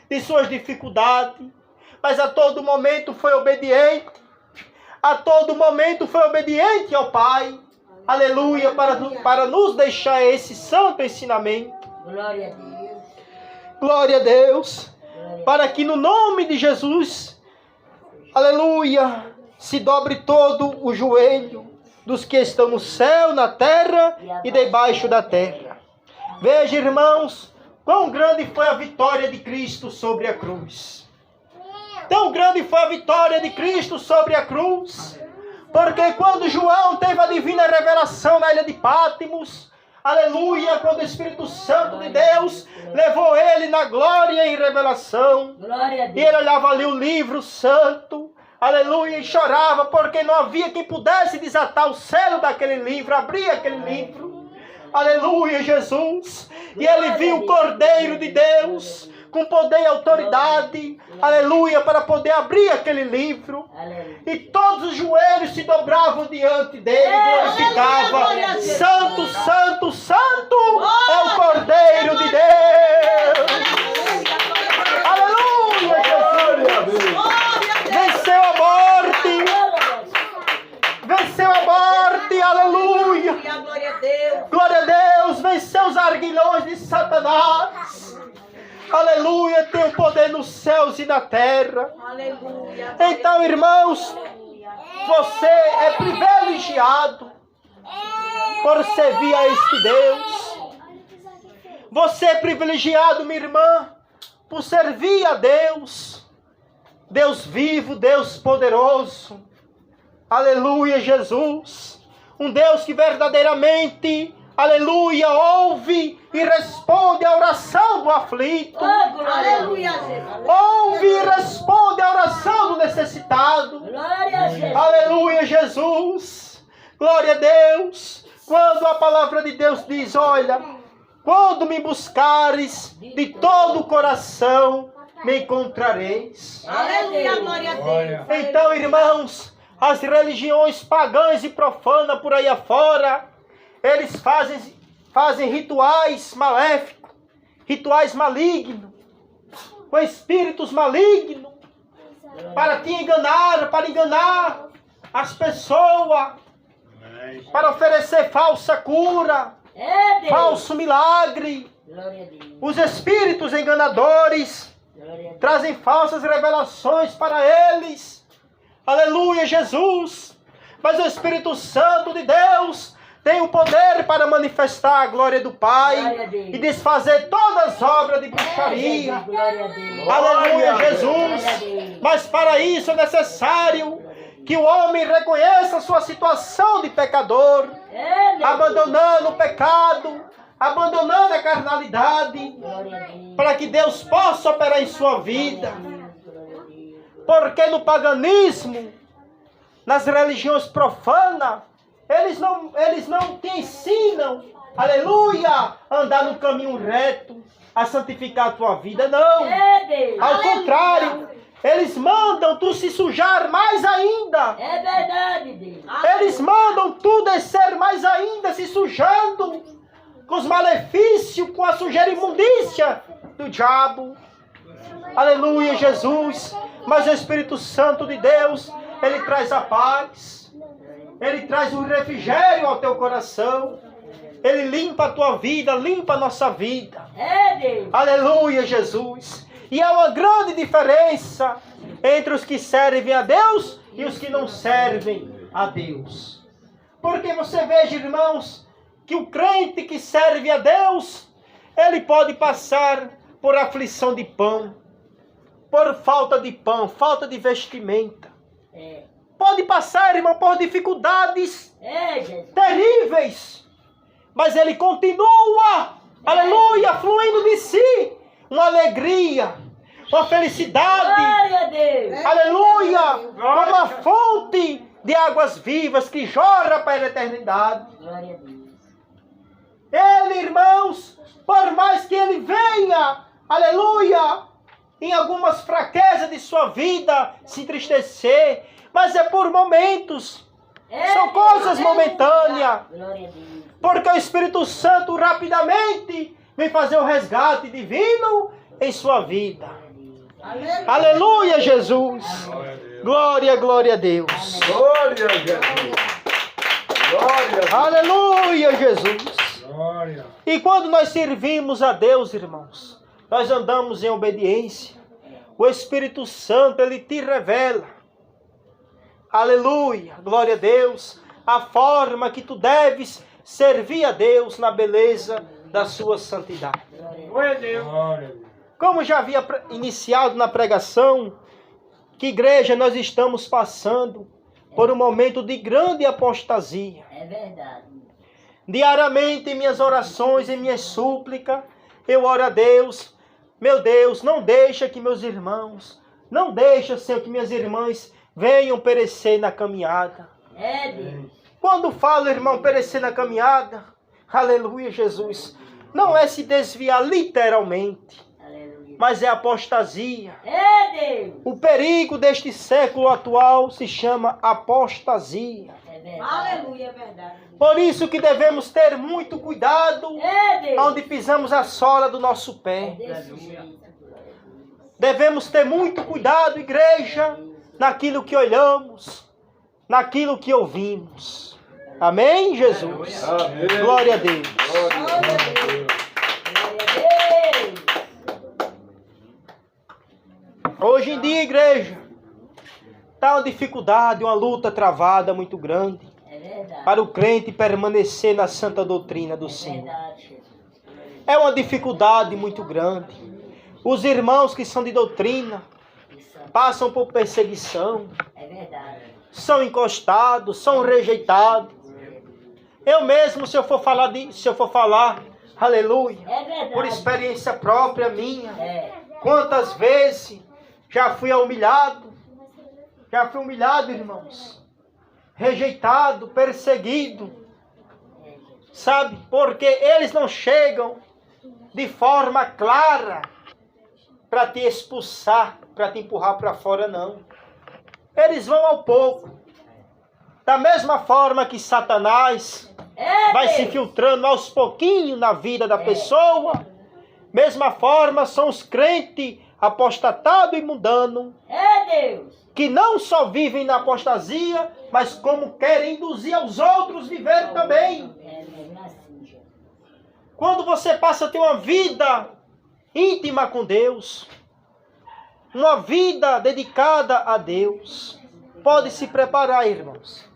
de suas dificuldades, mas a todo momento foi obediente, a todo momento foi obediente ao Pai. Aleluia, para nos deixar esse santo ensinamento. Glória a Deus. Glória a Deus. Para que no nome de Jesus, aleluia, se dobre todo o joelho dos que estão no céu, na terra e debaixo da terra. Veja, irmãos, quão grande foi a vitória de Cristo sobre a cruz. Tão grande foi a vitória de Cristo sobre a cruz. Porque quando João teve a divina revelação na ilha de Pátimos, aleluia, quando o Espírito Santo de Deus levou ele na glória e revelação, Glória a e Deus. ele olhava ali o livro santo, aleluia, e chorava, porque não havia quem pudesse desatar o selo daquele livro, abrir aquele livro, aleluia, Jesus, e ele viu o Cordeiro de Deus, com poder e autoridade, aleluia, para poder abrir aquele livro, Aleluia. e todos os joelhos se dobravam diante dele, glorificavam, aleluia. Santo, Santo, Santo, é o Cordeiro de Deus, aleluia, Glória a Jesus, Deus. venceu a morte, venceu a morte, aleluia, Glória a Deus. glória a Deus, venceu os arguilhões de Satanás, aleluia, tem o poder nos céus e na terra. Aleluia. Então, irmãos, você é privilegiado por servir a este Deus. Você é privilegiado, minha irmã, por servir a Deus. Deus vivo, Deus poderoso. Aleluia, Jesus. Um Deus que verdadeiramente, aleluia, ouve e responde a oração do aflito. Oh, glória a Deus. Aleluia, Jesus. Ouve e responde a oração do necessitado. Glória a Jesus. Aleluia, Jesus. Glória a Deus. Quando a palavra de Deus diz, olha, quando me buscares de todo o coração, me encontrareis. Aleluia, glória a Deus. Então, irmãos, as religiões pagãs e profanas por aí afora, eles fazem rituais maléficos, rituais malignos, com espíritos malignos, para te enganar, para enganar as pessoas, para oferecer falsa cura, É Deus. falso milagre. Glória a Deus. Os espíritos enganadores Glória a Deus. trazem falsas revelações para eles. Aleluia, Jesus. Mas o Espírito Santo de Deus tem o poder para manifestar a glória do Pai Glória a Deus. e desfazer todas as obras de bruxaria. Glória a Deus. Aleluia, Glória a Jesus. Deus. Mas para isso é necessário que o homem reconheça a sua situação de pecador, É Deus. abandonando o pecado, abandonando a carnalidade, Glória a Deus. para que Deus possa operar em sua vida. Glória a Deus. Porque no paganismo, nas religiões profanas, eles não te ensinam, aleluia, a andar no caminho reto, a santificar a tua vida, não. É Deus. Ao contrário, eles mandam tu se sujar mais ainda. É verdade, Deus. Eles mandam tu descer mais ainda, se sujando com os malefícios, com a sujeira imundícia do diabo. Aleluia, Jesus. Mas o Espírito Santo de Deus, ele traz a paz, ele traz o refrigério ao teu coração, ele limpa a tua vida, limpa a nossa vida. É Deus. Aleluia, Jesus. E há uma grande diferença entre os que servem a Deus e os que não servem a Deus. Porque você veja, irmãos, que o crente que serve a Deus, ele pode passar por aflição de pão, por falta de pão, falta de vestimenta. É. Pode passar, irmão, por dificuldades É Jesus. terríveis. Mas ele continua, aleluia, fluindo de si uma alegria, uma felicidade, Glória a Deus. aleluia, como uma fonte de águas vivas que jorra para a eternidade. Glória a Deus. Ele, irmãos, por mais que ele venha, aleluia, em algumas fraquezas de sua vida se entristecer, mas é por momentos, É são Deus. coisas momentâneas, Glória a Deus. porque o Espírito Santo rapidamente vem fazer o resgate divino em sua vida. Aleluia, Jesus. Glória, glória a Deus. Glória a Jesus. Glória a Aleluia, Jesus. E quando nós servimos a Deus, irmãos, nós andamos em obediência. O Espírito Santo, ele te revela. Aleluia, glória a Deus. A forma que tu deves servir a Deus na beleza da sua santidade. Como já havia iniciado na pregação, que igreja nós estamos passando por um momento de grande apostasia. É verdade. Diariamente em minhas orações, em minhas súplicas, eu oro a Deus. Meu Deus, não deixa que meus irmãos, não deixa, Senhor, que minhas irmãs venham perecer na caminhada. É Deus. Quando falo, irmão, perecer na caminhada, aleluia, Jesus, não é se desviar literalmente, Aleluia. mas é apostasia. É Deus. O perigo deste século atual se chama apostasia. É verdade. Aleluia, é verdade. Por isso que devemos ter muito cuidado É Deus. onde pisamos a sola do nosso pé. Desse jeito. Devemos ter muito cuidado, igreja, naquilo que olhamos, naquilo que ouvimos. Amém, Jesus? Amém. Glória a Deus. Glória a Deus. Hoje em dia, igreja, está uma dificuldade, uma luta travada muito grande É verdade. para o crente permanecer na santa doutrina do É Senhor. verdade, Jesus. É uma dificuldade muito grande. Os irmãos que são de doutrina Isso passam por perseguição, é verdade. são encostados, são rejeitados. Eu mesmo, se eu for falar, aleluia, É verdade. por experiência própria minha, É. quantas vezes já fui humilhado, irmãos, rejeitado, perseguido, sabe? Porque eles não chegam de forma clara para te expulsar, para te empurrar para fora, não. Eles vão ao pouco. Da mesma forma que Satanás É vai se Deus. filtrando aos pouquinhos na vida da pessoa, mesma forma são os crentes apostatados e mundanos, É Deus. que não só vivem na apostasia, mas como querem induzir aos outros viverem também. É mesmo assim, Jesus. Quando você passa a ter uma vida íntima com Deus, uma vida dedicada a Deus, pode se preparar, irmãos.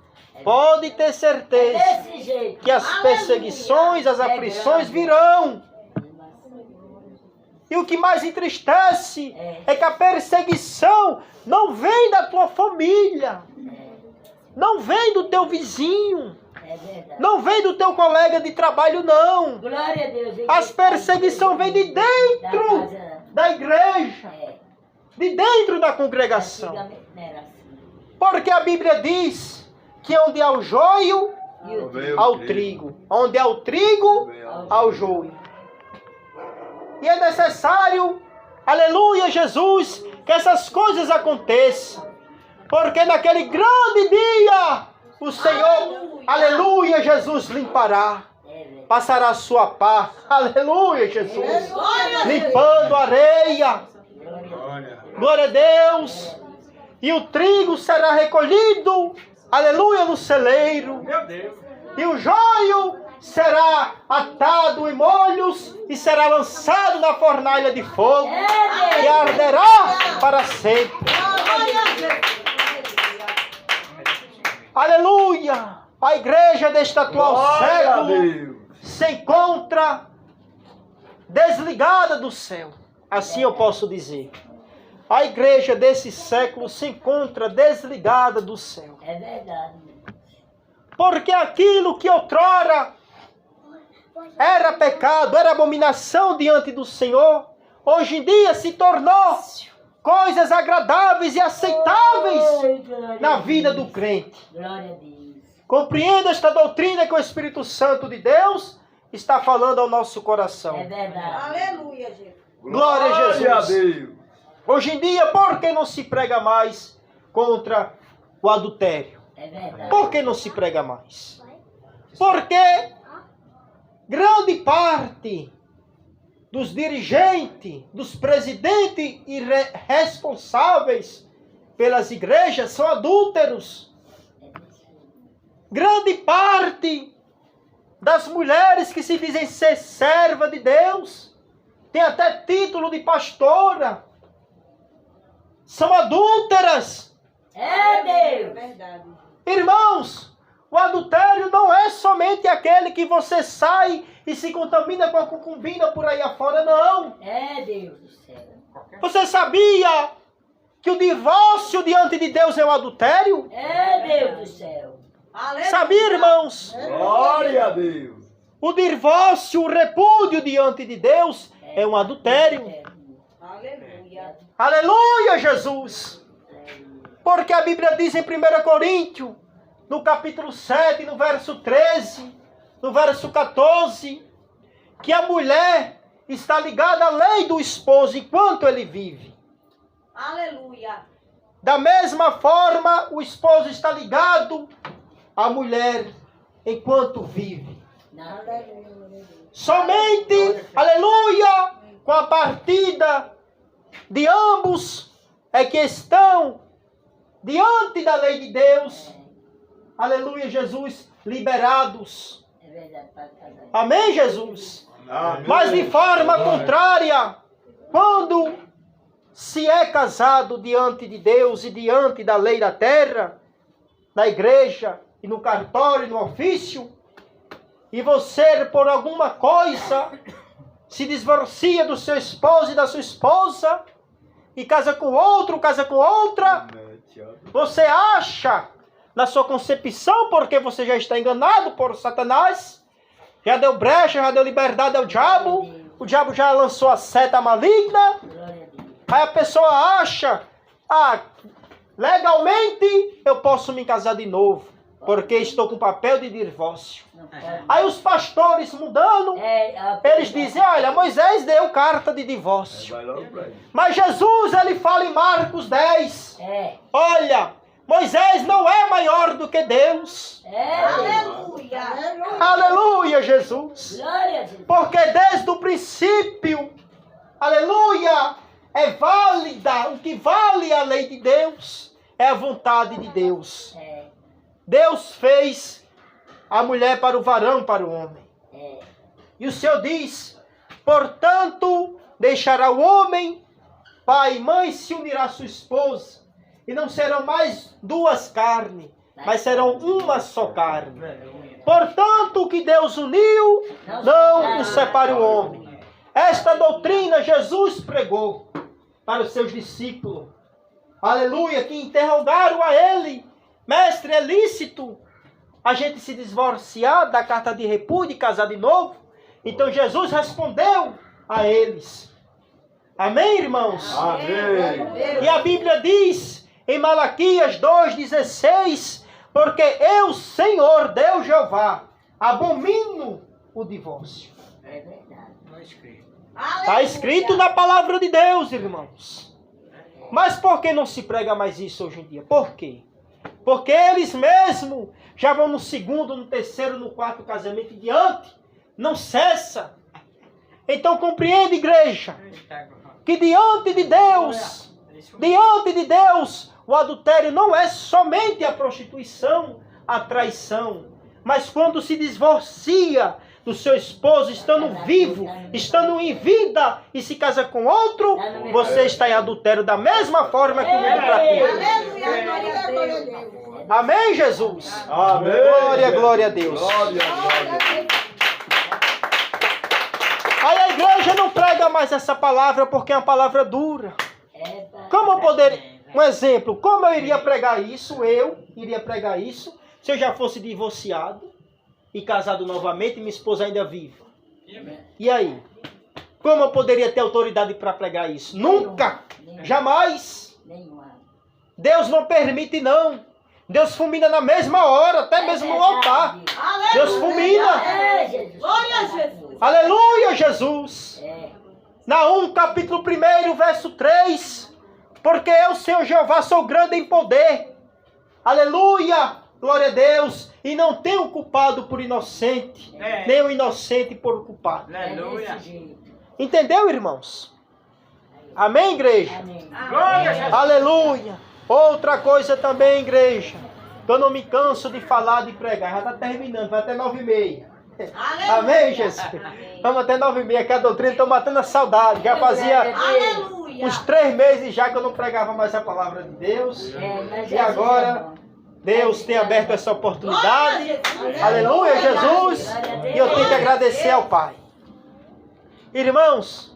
Pode ter certeza Desse jeito. que as perseguições, as aflições virão. E o que mais entristece é que a perseguição não vem da tua família, não vem do teu vizinho, É verdade. não vem do teu colega de trabalho, não. Glória a Deus. As perseguições vêm de dentro da igreja, É. de dentro da congregação. Antigamente não era assim. Porque a Bíblia diz que onde há o joio, E o há o trigo. Onde há o trigo, há o joio. E é necessário, aleluia, Jesus, que essas coisas aconteçam. Porque naquele grande dia, o Senhor, aleluia, Jesus limpará. Passará a sua pá, aleluia, Jesus. Limpando a areia. Glória a Deus. E o trigo será recolhido, aleluia, no celeiro. E o joio será atado em molhos e será lançado na fornalha de fogo e arderá para sempre. Aleluia! A igreja deste atual Glória a século Deus. se encontra desligada do céu. Assim eu posso dizer. A igreja desse século se encontra desligada do céu. É verdade. Porque aquilo que outrora era pecado, era abominação diante do Senhor, hoje em dia se tornou coisas agradáveis e aceitáveis Oi, glória na a vida Deus. do crente. Glória a Deus. Compreenda esta doutrina que o Espírito Santo de Deus está falando ao nosso coração. É verdade. Aleluia, Jesus. Glória a Jesus. Deus. Hoje em dia, por que não se prega mais contra o adultério? É verdade. Por que não se prega mais? Porque grande parte dos dirigentes, dos presidentes e responsáveis pelas igrejas são adúlteros. Grande parte das mulheres que se dizem ser serva de Deus, tem até título de pastora, são adúlteras. É Deus. Verdade. Irmãos, o adultério não é somente aquele que você sai e se contamina com a concubina por aí afora, não. É Deus do céu. Você sabia que o divórcio diante de Deus é o adultério? É, Deus do céu. Sabia, irmãos? Glória a Deus. O divórcio, o repúdio diante de Deus é um adultério. Aleluia. Aleluia, Jesus! Porque a Bíblia diz em 1 Coríntios, no capítulo 7, no verso 13, no verso 14, que a mulher está ligada à lei do esposo enquanto ele vive. Aleluia. Da mesma forma, o esposo está ligado à mulher enquanto vive. Somente, aleluia, com a partida de ambos é que estão diante da lei de Deus, aleluia, Jesus, liberados. É verdade, para casar. Amém, Jesus? Amém. Mas de forma contrária, quando se é casado diante de Deus e diante da lei da terra, na igreja e no cartório, no ofício, e você, por alguma coisa, se divorcia do seu esposo e da sua esposa, e casa com outro, casa com outra, você acha, na sua concepção, porque você já está enganado por Satanás, já deu brecha, já deu liberdade ao diabo, o diabo já lançou a seta maligna, Glória a Deus. aí a pessoa acha, legalmente eu posso me casar de novo, porque estou com papel de divórcio. Não pode. Aí os pastores mudando, eles dizem, olha, Moisés deu carta de divórcio. Vai logo pra ele. Mas Jesus, ele fala em Marcos 10, É. olha, Moisés não é maior do que Deus. É. Aleluia. Aleluia, Jesus. Glória a Deus. Porque desde o princípio, aleluia, é válida, o que vale a lei de Deus é a vontade de Deus. É. Deus fez a mulher para o varão, para o homem. É. E o Senhor diz, portanto, deixará o homem, pai e mãe, se unirá à sua esposa, e não serão mais duas carnes, mas serão uma só carne. Portanto, o que Deus uniu, não o separe o homem. Esta doutrina Jesus pregou para os seus discípulos. Aleluia, que interrogaram a ele, mestre, é lícito a gente se divorciar da carta de repúdio e casar de novo? Então Jesus respondeu a eles. Amém, irmãos? Amém. E a Bíblia diz em Malaquias 2,16, porque eu, Senhor, Deus Jeová, abomino o divórcio. É verdade. Está escrito na palavra de Deus, irmãos. Mas por que não se prega mais isso hoje em dia? Por quê? Porque eles mesmos já vão no segundo, no terceiro, no quarto casamento e diante. Não cessa. Então compreende, igreja, que diante de Deus, o adultério não é somente a prostituição, a traição, mas quando se divorcia do seu esposo, estando vivo, estando em vida, e se casa com outro, você está em adultério da mesma forma que o mundo pratica. Aleluia. Glória a Deus. Amém, Jesus? Amém. Glória, glória a Deus. Glória, glória a Deus. Aí a igreja não prega mais essa palavra porque é uma palavra dura. Como eu poderia... Um exemplo, como eu iria pregar isso, se eu já fosse divorciado e casado novamente e minha esposa ainda viva? E aí? Como eu poderia ter autoridade para pregar isso? Nunca! Jamais! Nenhuma. Deus não permite, não. Deus fulmina na mesma hora, até mesmo no altar. Deus fulmina. É, Jesus. Glória a Jesus. Aleluia, Jesus! É. Naum, capítulo 1, verso 3. Porque eu, Senhor Jeová, sou grande em poder. Aleluia! Glória a Deus! E não tenho culpado por inocente, nem o inocente por culpado. É desse jeito. Entendeu, irmãos? Amém, igreja? Amém. Aleluia! Outra coisa também, igreja, que eu não me canso de falar, de pregar. Já está terminando, vai até 9h30. Amém, Jesus? Vamos até 9h30, que a doutrina está matando a saudade. Já fazia Aleluia. uns 3 meses já que eu não pregava mais a palavra de Deus. E agora Deus tem aberto essa oportunidade. Aleluia, Jesus. E eu tenho que agradecer ao Pai. Irmãos,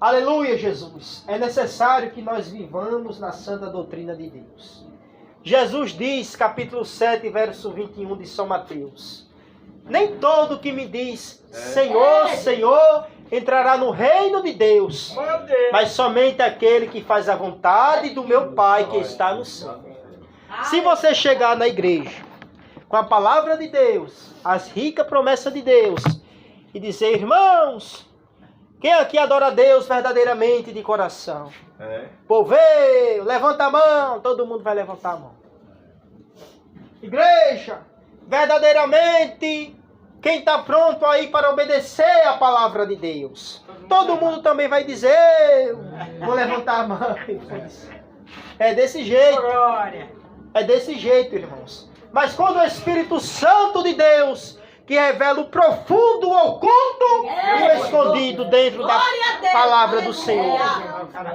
Aleluia, Jesus. É necessário que nós vivamos na santa doutrina de Deus. Jesus diz, capítulo 7, verso 21 de São Mateus: nem todo que me diz Senhor, Senhor, entrará no reino de Deus, mas somente aquele que faz a vontade do meu Pai que está no céu. Se você chegar na igreja com a palavra de Deus, as ricas promessas de Deus, e dizer: irmãos, quem aqui adora a Deus verdadeiramente de coração? Povo, levanta a mão. Todo mundo vai levantar a mão. Igreja, verdadeiramente, quem está pronto aí para obedecer a palavra de Deus? Todo mundo também vai dizer: vou levantar a mão. É desse jeito. É desse jeito, irmãos. Mas quando o Espírito Santo de Deus, que revela o profundo, o oculto e o escondido dentro da palavra do Senhor,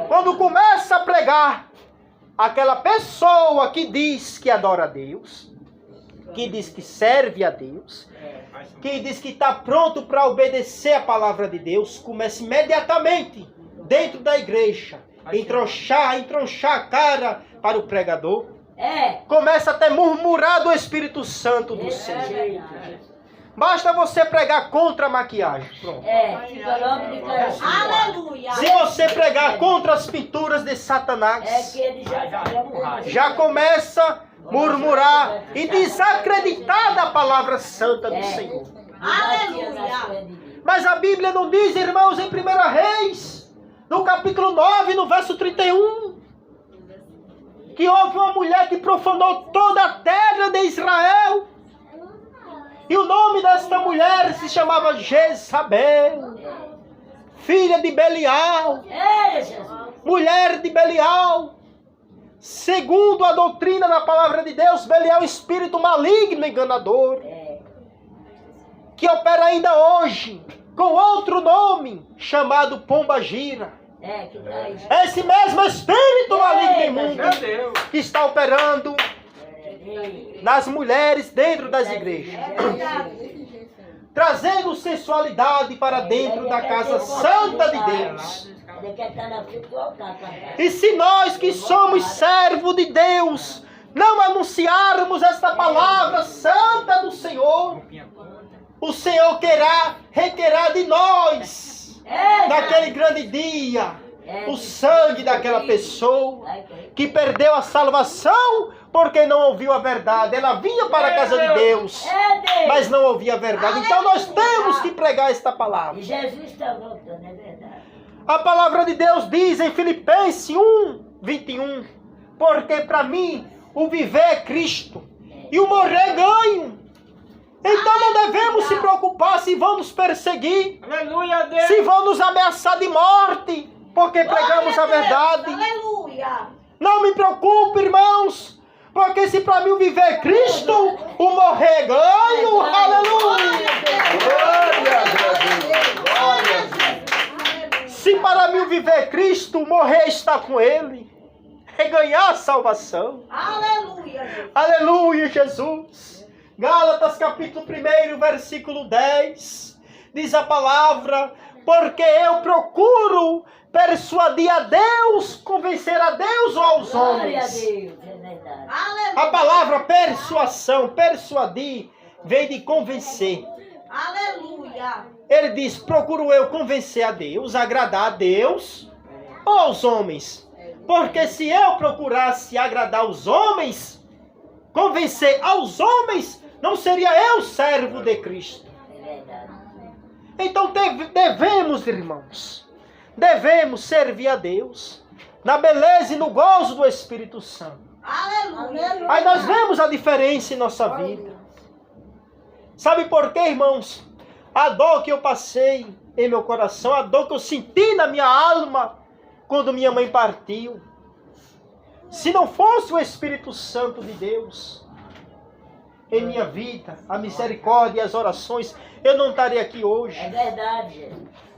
quando começa a pregar, aquela pessoa que diz que adora a Deus, que diz que serve a Deus, que diz que está pronto para obedecer a palavra de Deus, começa imediatamente, dentro da igreja, entronchar a cara para o pregador. Começa até a murmurar do Espírito Santo do Senhor. Basta você pregar contra a maquiagem. Pronto. Aleluia. Se você pregar contra as pinturas de Satanás, já começa a murmurar e desacreditar da palavra santa do Senhor. Aleluia. Mas a Bíblia não diz, irmãos, em 1 Reis, no capítulo 9, no verso 31, que houve uma mulher que profanou toda a terra de Israel. E o nome desta mulher se chamava Jezabel, filha de Belial, mulher de Belial. Segundo a doutrina da palavra de Deus, Belial é um espírito maligno e enganador, que opera ainda hoje com outro nome, chamado Pombagira. Esse mesmo espírito maligno e imundo que está operando nas mulheres dentro das igrejas, trazendo sensualidade para dentro da casa santa de Deus. E se nós que somos servos de Deus não anunciarmos esta palavra santa do Senhor, o Senhor requerá de nós, naquele grande dia, o sangue daquela pessoa que perdeu a salvação porque não ouviu a verdade. Ela vinha para a casa de Deus, mas não ouvia a verdade. Então nós temos que pregar esta palavra. Jesus está voltando, é verdade. A palavra de Deus diz em Filipenses 1:21, porque para mim o viver é Cristo e o morrer é ganho. Então não devemos se preocupar se vão nos perseguir, se vão nos ameaçar de morte, porque pregamos a verdade. Aleluia. Não me preocupe, irmãos, porque se para mim o viver é Cristo, o morrer é ganho. Aleluia. Se para mim o viver é Cristo, o morrer está com Ele. É ganhar a salvação. Aleluia. Aleluia, Jesus. Gálatas capítulo 1, versículo 10. Diz a palavra: porque eu procuro persuadir a Deus, convencer a Deus ou aos homens. A palavra persuasão, persuadir, vem de convencer. Aleluia. Ele diz: procuro eu convencer a Deus, agradar a Deus ou aos homens. Porque se eu procurasse agradar os homens, convencer aos homens, não seria eu servo de Cristo. Então devemos, irmãos, devemos servir a Deus na beleza e no gozo do Espírito Santo. Aleluia. Aí nós vemos a diferença em nossa vida. Sabe por quê, irmãos? A dor que eu passei em meu coração, a dor que eu senti na minha alma quando minha mãe partiu. Se não fosse o Espírito Santo de Deus em minha vida, a misericórdia e as orações, eu não estaria aqui hoje. É verdade.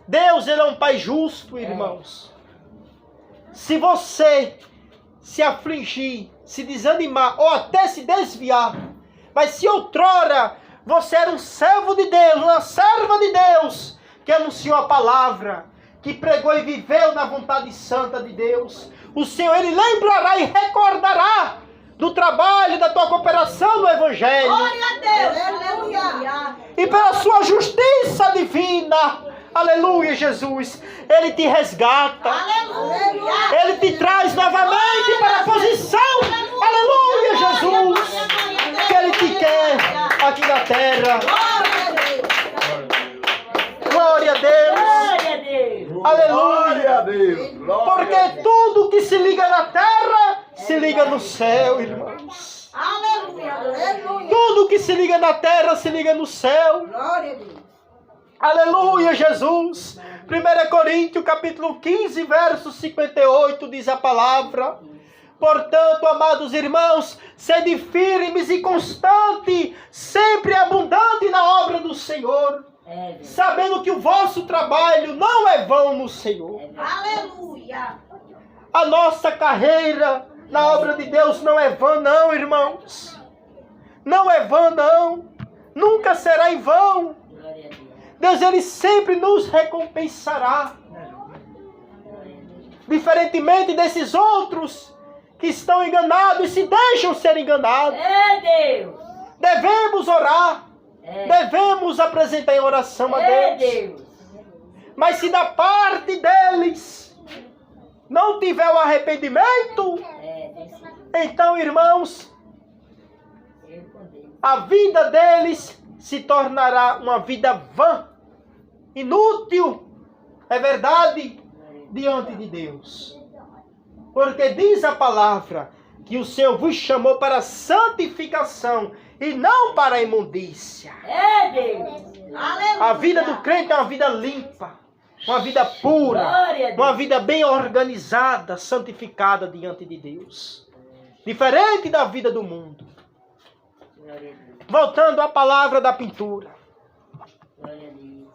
Deus, Ele é um Pai justo, irmãos. Se você se afligir, se desanimar ou até se desviar, mas se outrora você era um servo de Deus, uma serva de Deus, que anunciou a palavra, que pregou e viveu na vontade santa de Deus, o Senhor, Ele lembrará e recordará do trabalho, da tua cooperação no Evangelho. Glória a Deus. Aleluia. E pela sua justiça divina, aleluia, Jesus, Ele te resgata. Aleluia. Ele te traz novamente para a posição, aleluia, Jesus, que Ele te quer aqui na terra. Glória a Deus. Glória a Deus. Glória a Deus. Aleluia. Glória a Deus. Glória a Porque Deus. tudo que se liga na terra, se liga no céu, irmãos. Aleluia. Aleluia. Tudo que se liga na terra, se liga no céu. Glória a Deus. Aleluia, Jesus. 1 Coríntios, capítulo 15, verso 58, diz a palavra. Portanto, amados irmãos, sede firmes e constante, sempre abundante na obra do Senhor, sabendo que o vosso trabalho não é vão no Senhor. Aleluia. A nossa carreira na obra de Deus não é vã, não, irmãos. Não é vã, não. Nunca será em vão. Glória a Deus. Deus, Ele sempre nos recompensará. Diferentemente desses outros que estão enganados e se deixam ser enganados. É Deus. Devemos orar. Devemos apresentar em oração a É Deus. Deus. Mas se da parte deles não tiver o arrependimento, Tem sim. então, irmãos, Eu com Deus. a vida deles se tornará uma vida vã, inútil, é verdade, diante de Deus. Porque diz a palavra que o Senhor vos chamou para a santificação e não para a imundícia. É Deus. Aleluia. A vida do crente é uma vida limpa, uma vida pura, Glória a Deus. uma vida bem organizada, santificada diante de Deus. Diferente da vida do mundo. Glória a Deus. Voltando à palavra da pintura. Glória a Deus.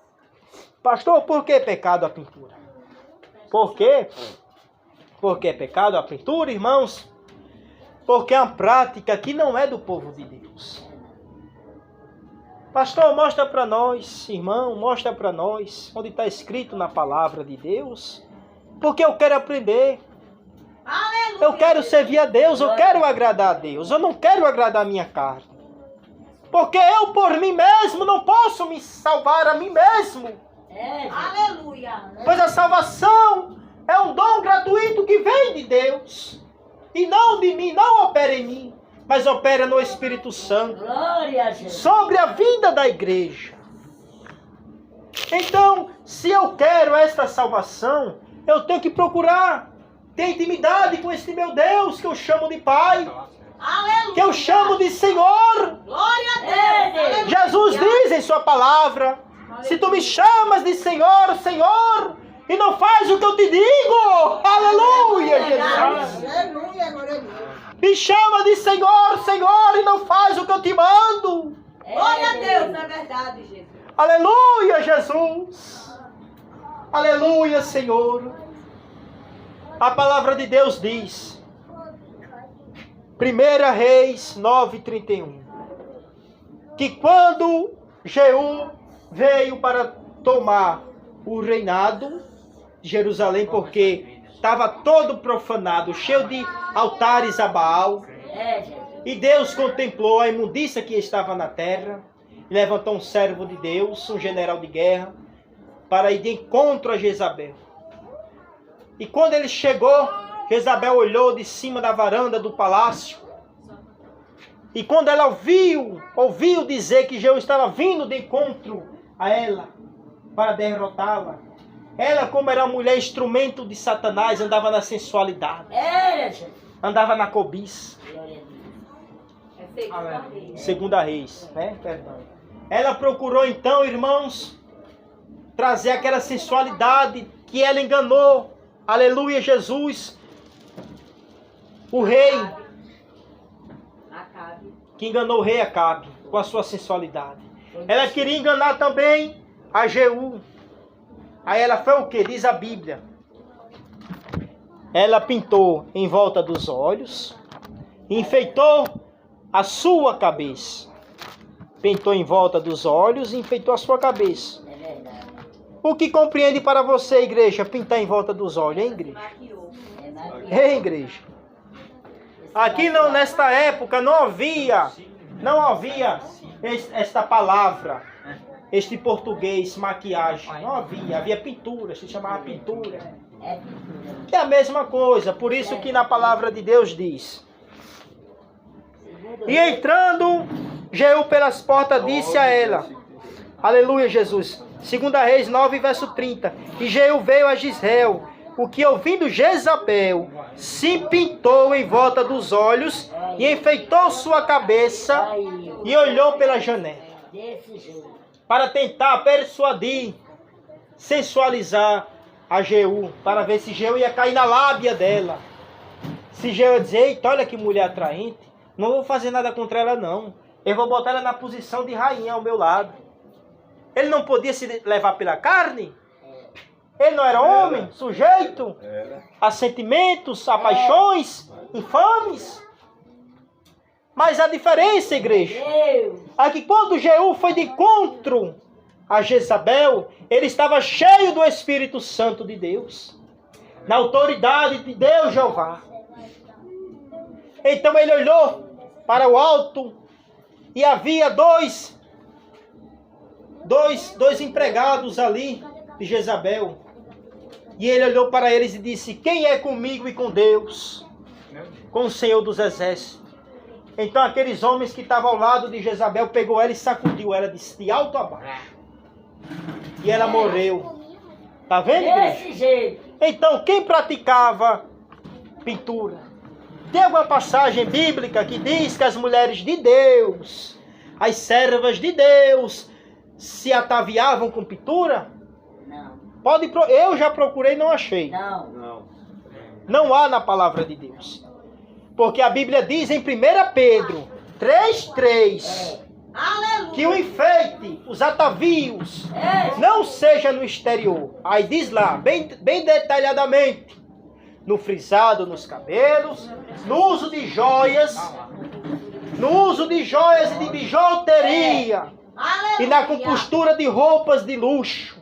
Pastor, por que pecado a pintura? Por quê? Por que pecado a pintura, irmãos? Porque é uma prática que não é do povo de Deus. Pastor, mostra para nós, irmão, mostra para nós onde está escrito na palavra de Deus. Porque eu quero aprender. Aleluia. Eu quero servir a Deus, eu quero agradar a Deus. Eu não quero agradar a minha carne. Porque eu por mim mesmo não posso me salvar a mim mesmo. É Deus. Aleluia. Pois a salvação é um dom gratuito que vem de Deus. E não de mim, não opera em mim, mas opera no Espírito Santo. Glória a Jesus. Sobre a vida da igreja. Então, se eu quero esta salvação, eu tenho que procurar ter intimidade com este meu Deus, que eu chamo de Pai, Aleluia. que eu chamo de Senhor. Glória a Deus. É Deus. Aleluia. Jesus diz em sua palavra, se tu me chamas de Senhor, Senhor, e não faz o que eu te digo, aleluia, Jesus. Aleluia. Glória a Deus. Me chama de Senhor, Senhor, e não faz o que eu te mando. Glória a Deus. É verdade, Jesus. Aleluia, Jesus. Aleluia, Senhor. A palavra de Deus diz, 1 Reis 9:31, que quando Jeú veio para tomar o reinado de Jerusalém, porque estava todo profanado, cheio de altares a Baal, É Jesus. e Deus contemplou a imundícia que estava na terra, e levantou um servo de Deus, um general de guerra, para ir de encontro a Jezabel. E quando ele chegou, Jezabel olhou de cima da varanda do palácio. E quando ela ouviu dizer que Jeú estava vindo de encontro a ela, para derrotá-la, ela, como era uma mulher instrumento de Satanás, andava na sensualidade, É Jesus. andava na cobiça. Glória a Deus. Segunda Reis, né? Perdão. Ela procurou então, irmãos, trazer aquela sensualidade que ela enganou. Aleluia, Jesus. O rei que enganou o rei Acabe com a sua sensualidade. Ela queria enganar também a Jeú. Aí ela foi o que? Diz a Bíblia. Ela pintou em volta dos olhos, enfeitou a sua cabeça. Pintou em volta dos olhos e enfeitou a sua cabeça. É verdade. O que compreende para você, igreja, pintar em volta dos olhos, hein, igreja? Hein, igreja? Aqui não, nesta época não havia esta palavra, este português, maquiagem. Não havia pintura, se chamava pintura. É a mesma coisa, por isso que na palavra de Deus diz: e entrando Jeú pelas portas, disse a ela, aleluia, Jesus, 2 Reis 9, verso 30, e Jeú veio a Jezreel, o que ouvindo Jezabel, se pintou em volta dos olhos, e enfeitou sua cabeça, e olhou pela janela, para tentar persuadir, sensualizar a Jeú, para ver se Jeú ia cair na lábia dela. Se Jeú ia dizer, eita, olha que mulher atraente, não vou fazer nada contra ela não, eu vou botar ela na posição de rainha ao meu lado. Ele não podia se levar pela carne? Ele não era homem, sujeito a sentimentos, a paixões infames? Mas a diferença, igreja, é que quando Jeú foi de encontro a Jezabel, ele estava cheio do Espírito Santo de Deus, na autoridade de Deus Jeová. Então ele olhou para o alto e havia dois empregados ali de Jezabel. E ele olhou para eles e disse, quem é comigo e com Deus? Com o Senhor dos Exércitos. Então aqueles homens que estavam ao lado de Jezabel pegou ela e sacudiu ela de alto a baixo. E ela morreu. Está vendo, igreja? Então quem praticava pintura? Tem alguma passagem bíblica que diz que as mulheres de Deus, as servas de Deus, se ataviavam com pintura? Não. Eu já procurei e não achei. Não há na palavra de Deus. Porque a Bíblia diz em 1 Pedro 3:3 que o enfeite, os atavios, não seja no exterior. Aí diz lá, bem detalhadamente, no frisado nos cabelos, no uso de joias, e de bijuteria, e na compostura de roupas de luxo.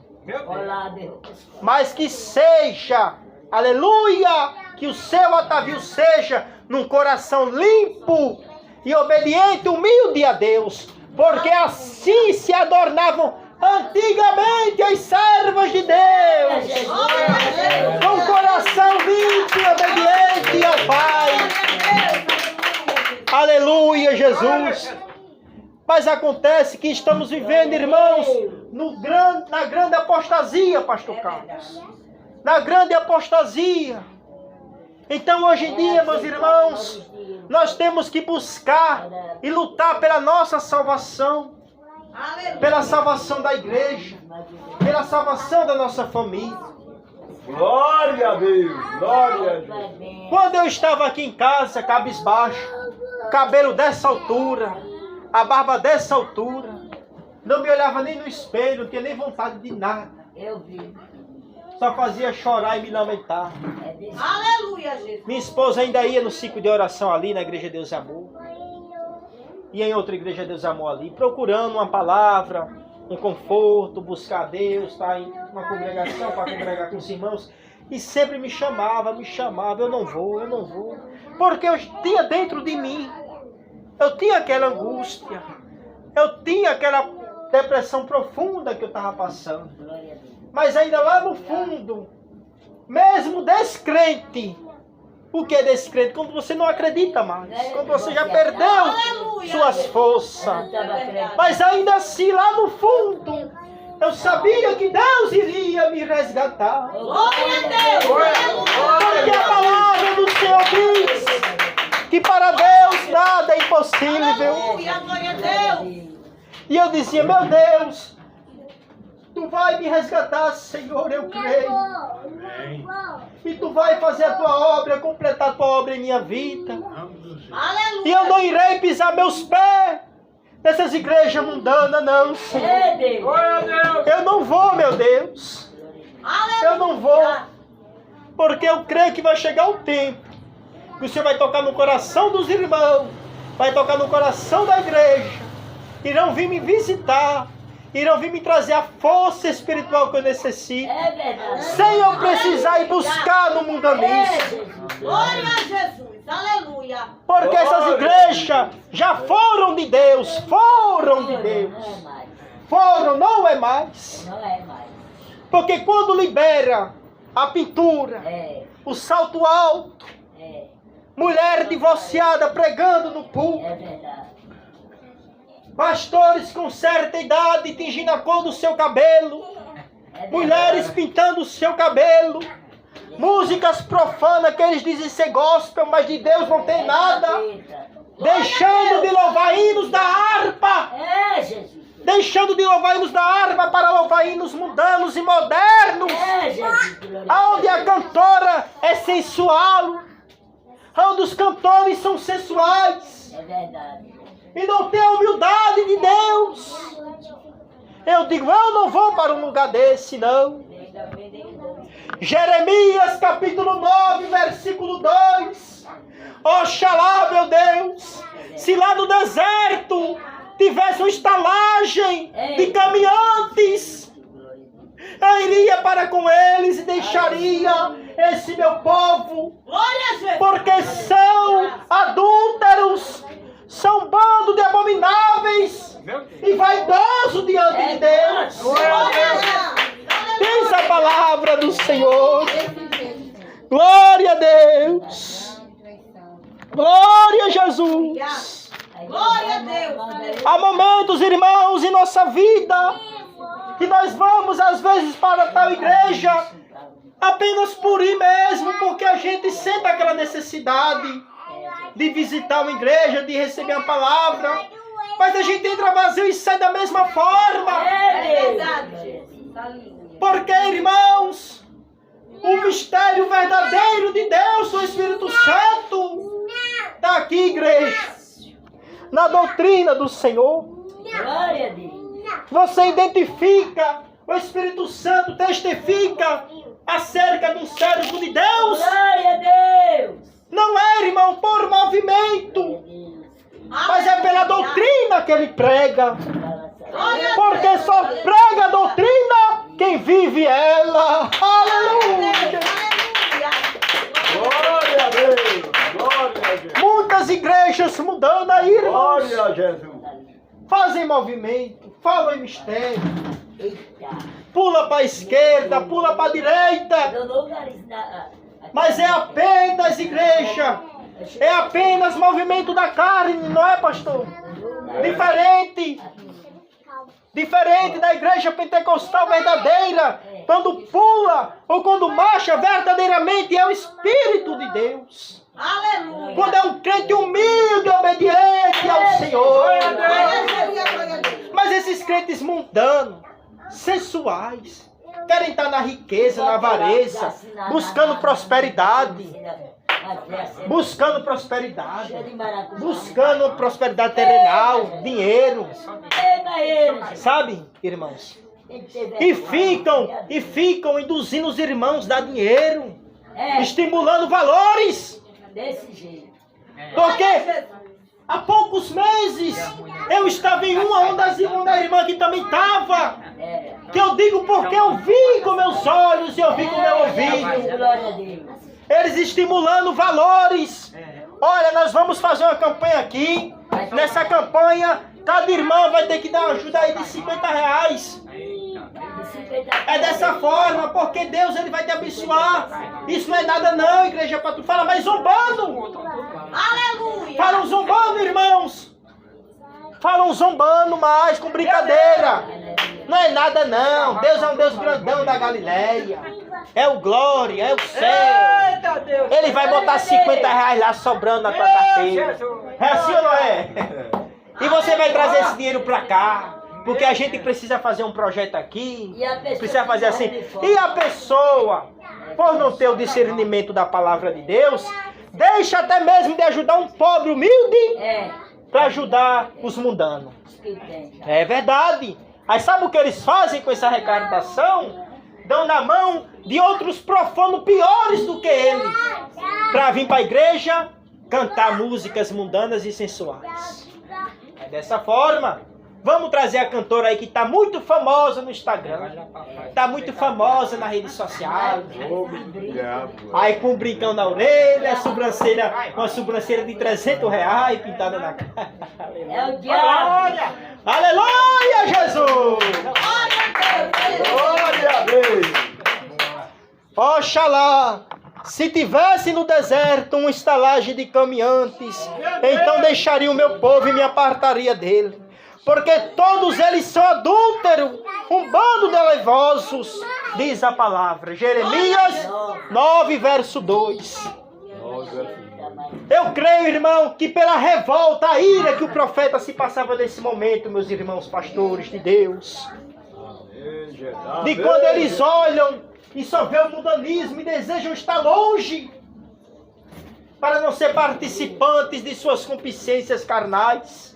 Mas que seja, aleluia, que o seu atavio seja num coração limpo e obediente, humilde a Deus, porque assim se adornavam antigamente as servas de Deus, com o coração limpo e obediente ao Pai. Aleluia, Jesus. Mas acontece que estamos vivendo, irmãos, na grande apostasia, pastor Carlos. Na grande apostasia. Então hoje em dia, meus irmãos, nós temos que buscar e lutar pela nossa salvação. Pela salvação da igreja. Pela salvação da nossa família. Glória a Deus, glória a Deus. Quando eu estava aqui em casa, cabisbaixo, cabelo dessa altura, a barba dessa altura, não me olhava nem no espelho, não tinha nem vontade de nada. Eu vi. Só fazia chorar e me lamentar. Aleluia, Jesus. Minha esposa ainda ia no ciclo de oração ali na Igreja Deus e Amor. E em outra Igreja Deus e Amor ali, procurando uma palavra, um conforto, buscar Deus, estar em uma congregação para congregar com os irmãos. E sempre me chamava, eu não vou. Porque eu tinha dentro de mim, eu tinha aquela angústia, eu tinha aquela depressão profunda que eu estava passando. Mas ainda lá no fundo, mesmo descrente, o que é descrente? Quando você não acredita mais, quando você já perdeu suas forças. Mas ainda assim, lá no fundo, eu sabia que Deus iria me resgatar. Glória a Deus. Porque a palavra do Senhor diz que para Deus nada é impossível. Aleluia, glória a Deus. E eu dizia, meu Deus, Tu vai me resgatar, Senhor, eu creio. E Tu vai fazer a Tua obra, completar a Tua obra em minha vida. Aleluia. E eu não irei pisar meus pés nessas igrejas mundanas, não, Senhor. Eu não vou, meu Deus. Eu não vou. Porque eu creio que vai chegar um tempo que o Senhor vai tocar no coração dos irmãos, vai tocar no coração da igreja, irão vir me visitar irão vir me trazer a força espiritual que eu necessito. É verdade. Sem eu precisar ir buscar no É, mundanismo. Jesus. Glória a Jesus. Aleluia. Porque essas igrejas já foram de Deus. Foram de Não Deus. é mais. Foram, não é mais. Não é mais. Porque quando libera a pintura, É, o salto alto, é, mulher divorciada pregando no púlpito, é verdade. pastores com certa idade tingindo a cor do seu cabelo, É mulheres pintando o seu cabelo, músicas profanas que eles dizem ser gospel, mas de Deus não tem nada, deixando de louvar hinos da harpa, É, Jesus. deixando de louvar hinos da harpa para louvar hinos mundanos e modernos, É, Jesus. Glória a aonde a cantora é sensual, onde os cantores são sensuais Deus. É verdade. e não tem a humildade de Deus. Eu digo, eu não vou para um lugar desse, não. Jeremias capítulo 9, versículo 2. Oxalá, meu Deus, se lá no deserto tivesse uma estalagem de caminhantes, eu iria para com eles e deixaria esse meu povo, Glória a Jesus. porque são adúlteros, são bando de abomináveis e vaidoso diante de Deus. Glória a Deus. Diz a palavra do Senhor. Glória a Deus. Glória a Jesus. Glória a Deus. Há momentos, irmãos, em nossa vida que nós vamos às vezes para tal igreja apenas por ir mesmo, porque a gente sente aquela necessidade de visitar uma igreja, de receber a palavra, mas a gente entra vazio e sai da mesma forma. É verdade. Porque, irmãos, o mistério verdadeiro de Deus, o Espírito Santo, está aqui, igreja, na doutrina do Senhor. Glória a Deus. Você identifica, o Espírito Santo testifica acerca do cérebro de Deus. Glória a Deus. Não é, irmão, por movimento, mas é pela doutrina que ele prega. Porque só prega a doutrina quem vive ela. Aleluia! Glória a Deus. Glória a Deus. Muitas igrejas mudando aí, irmãos. Glória a Jesus. Fazem movimento, falam em mistério. Eita. Pula para a esquerda, pula para a direita. Mas é apenas igreja. É apenas movimento da carne, não é, pastor? Diferente. Diferente da igreja pentecostal verdadeira. Quando pula ou quando marcha, verdadeiramente é o Espírito de Deus. Aleluia. Quando é um crente humilde, obediente ao Senhor. Mas esses crentes mundanos, sensuais, querem estar na riqueza, na avareza, buscando prosperidade. Buscando prosperidade. Buscando prosperidade terrenal, dinheiro. Sabe, irmãos? E ficam induzindo os irmãos a dar dinheiro. Estimulando valores. Desse jeito. Porque há poucos meses eu estava em uma das irmãs que também estava. Que eu digo porque eu vi com meus olhos e eu vi com meu ouvido. Glória a Deus. Eles estimulando valores. Olha, nós vamos fazer uma campanha aqui. Nessa campanha, cada irmã vai ter que dar uma ajuda aí de R$50. É dessa forma, porque Deus ele vai te abençoar. Isso não é nada não, igreja, para tu falar, mas zombando. Aleluia. Falam zombando, irmãos. Falam zombando mais, com brincadeira. Não é nada não. Deus é um Deus grandão da Galileia. É o glória, é o céu. Ele vai botar R$50 lá sobrando na tua carteira. É assim ou não é? E você vai trazer esse dinheiro pra cá. Porque a gente precisa fazer um projeto aqui. Precisa fazer assim. E a pessoa, por não ter o discernimento da palavra de Deus, deixa até mesmo de ajudar um pobre humilde para ajudar os mundanos. É verdade. Aí sabe o que eles fazem com essa arrecadação? Dão na mão de outros profanos piores do que ele, para vir para a igreja cantar músicas mundanas e sensuais. É dessa forma. Vamos trazer a cantora aí que está muito famosa no Instagram. Está muito famosa na rede social. Aí com um brincão na orelha, sobrancelha, uma sobrancelha de R$300 pintada na cara. É o diabo. Aleluia, Jesus! Glória a Deus. Oxalá, se tivesse no deserto uma estalagem de caminhantes, então deixaria o meu povo e me apartaria dele. Porque todos eles são adúlteros, um bando de levosos, diz a palavra. Jeremias 9, verso 2. Eu creio, irmão, que pela revolta, a ira que o profeta se passava nesse momento, meus irmãos pastores de Deus, de quando eles olham e só vê o mundanismo e desejam estar longe, para não ser participantes de suas concupiscências carnais.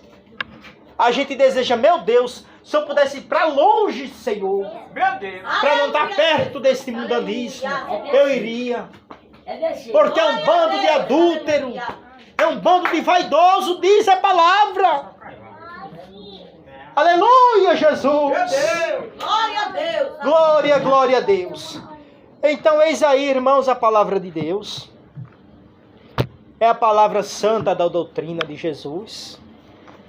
A gente deseja, meu Deus, se eu pudesse ir para longe, Senhor, para não estar perto desse mundanismo, eu iria. Porque é um bando de adúltero, é um bando de vaidoso, diz a palavra. Aleluia, Jesus. Glória a Deus. Glória, glória a Deus. Então, eis aí, irmãos, a palavra de Deus. É a palavra santa da doutrina de Jesus.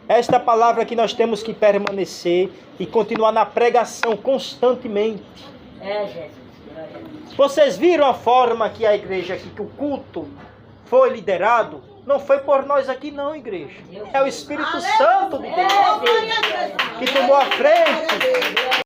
Esta palavra que nós temos que permanecer e continuar na pregação constantemente. É, Jesus. Vocês viram a forma que a igreja aqui, que o culto foi liderado? Não foi por nós aqui não, igreja. É o Espírito Santo de Deus Glória a Deus. que tomou a frente.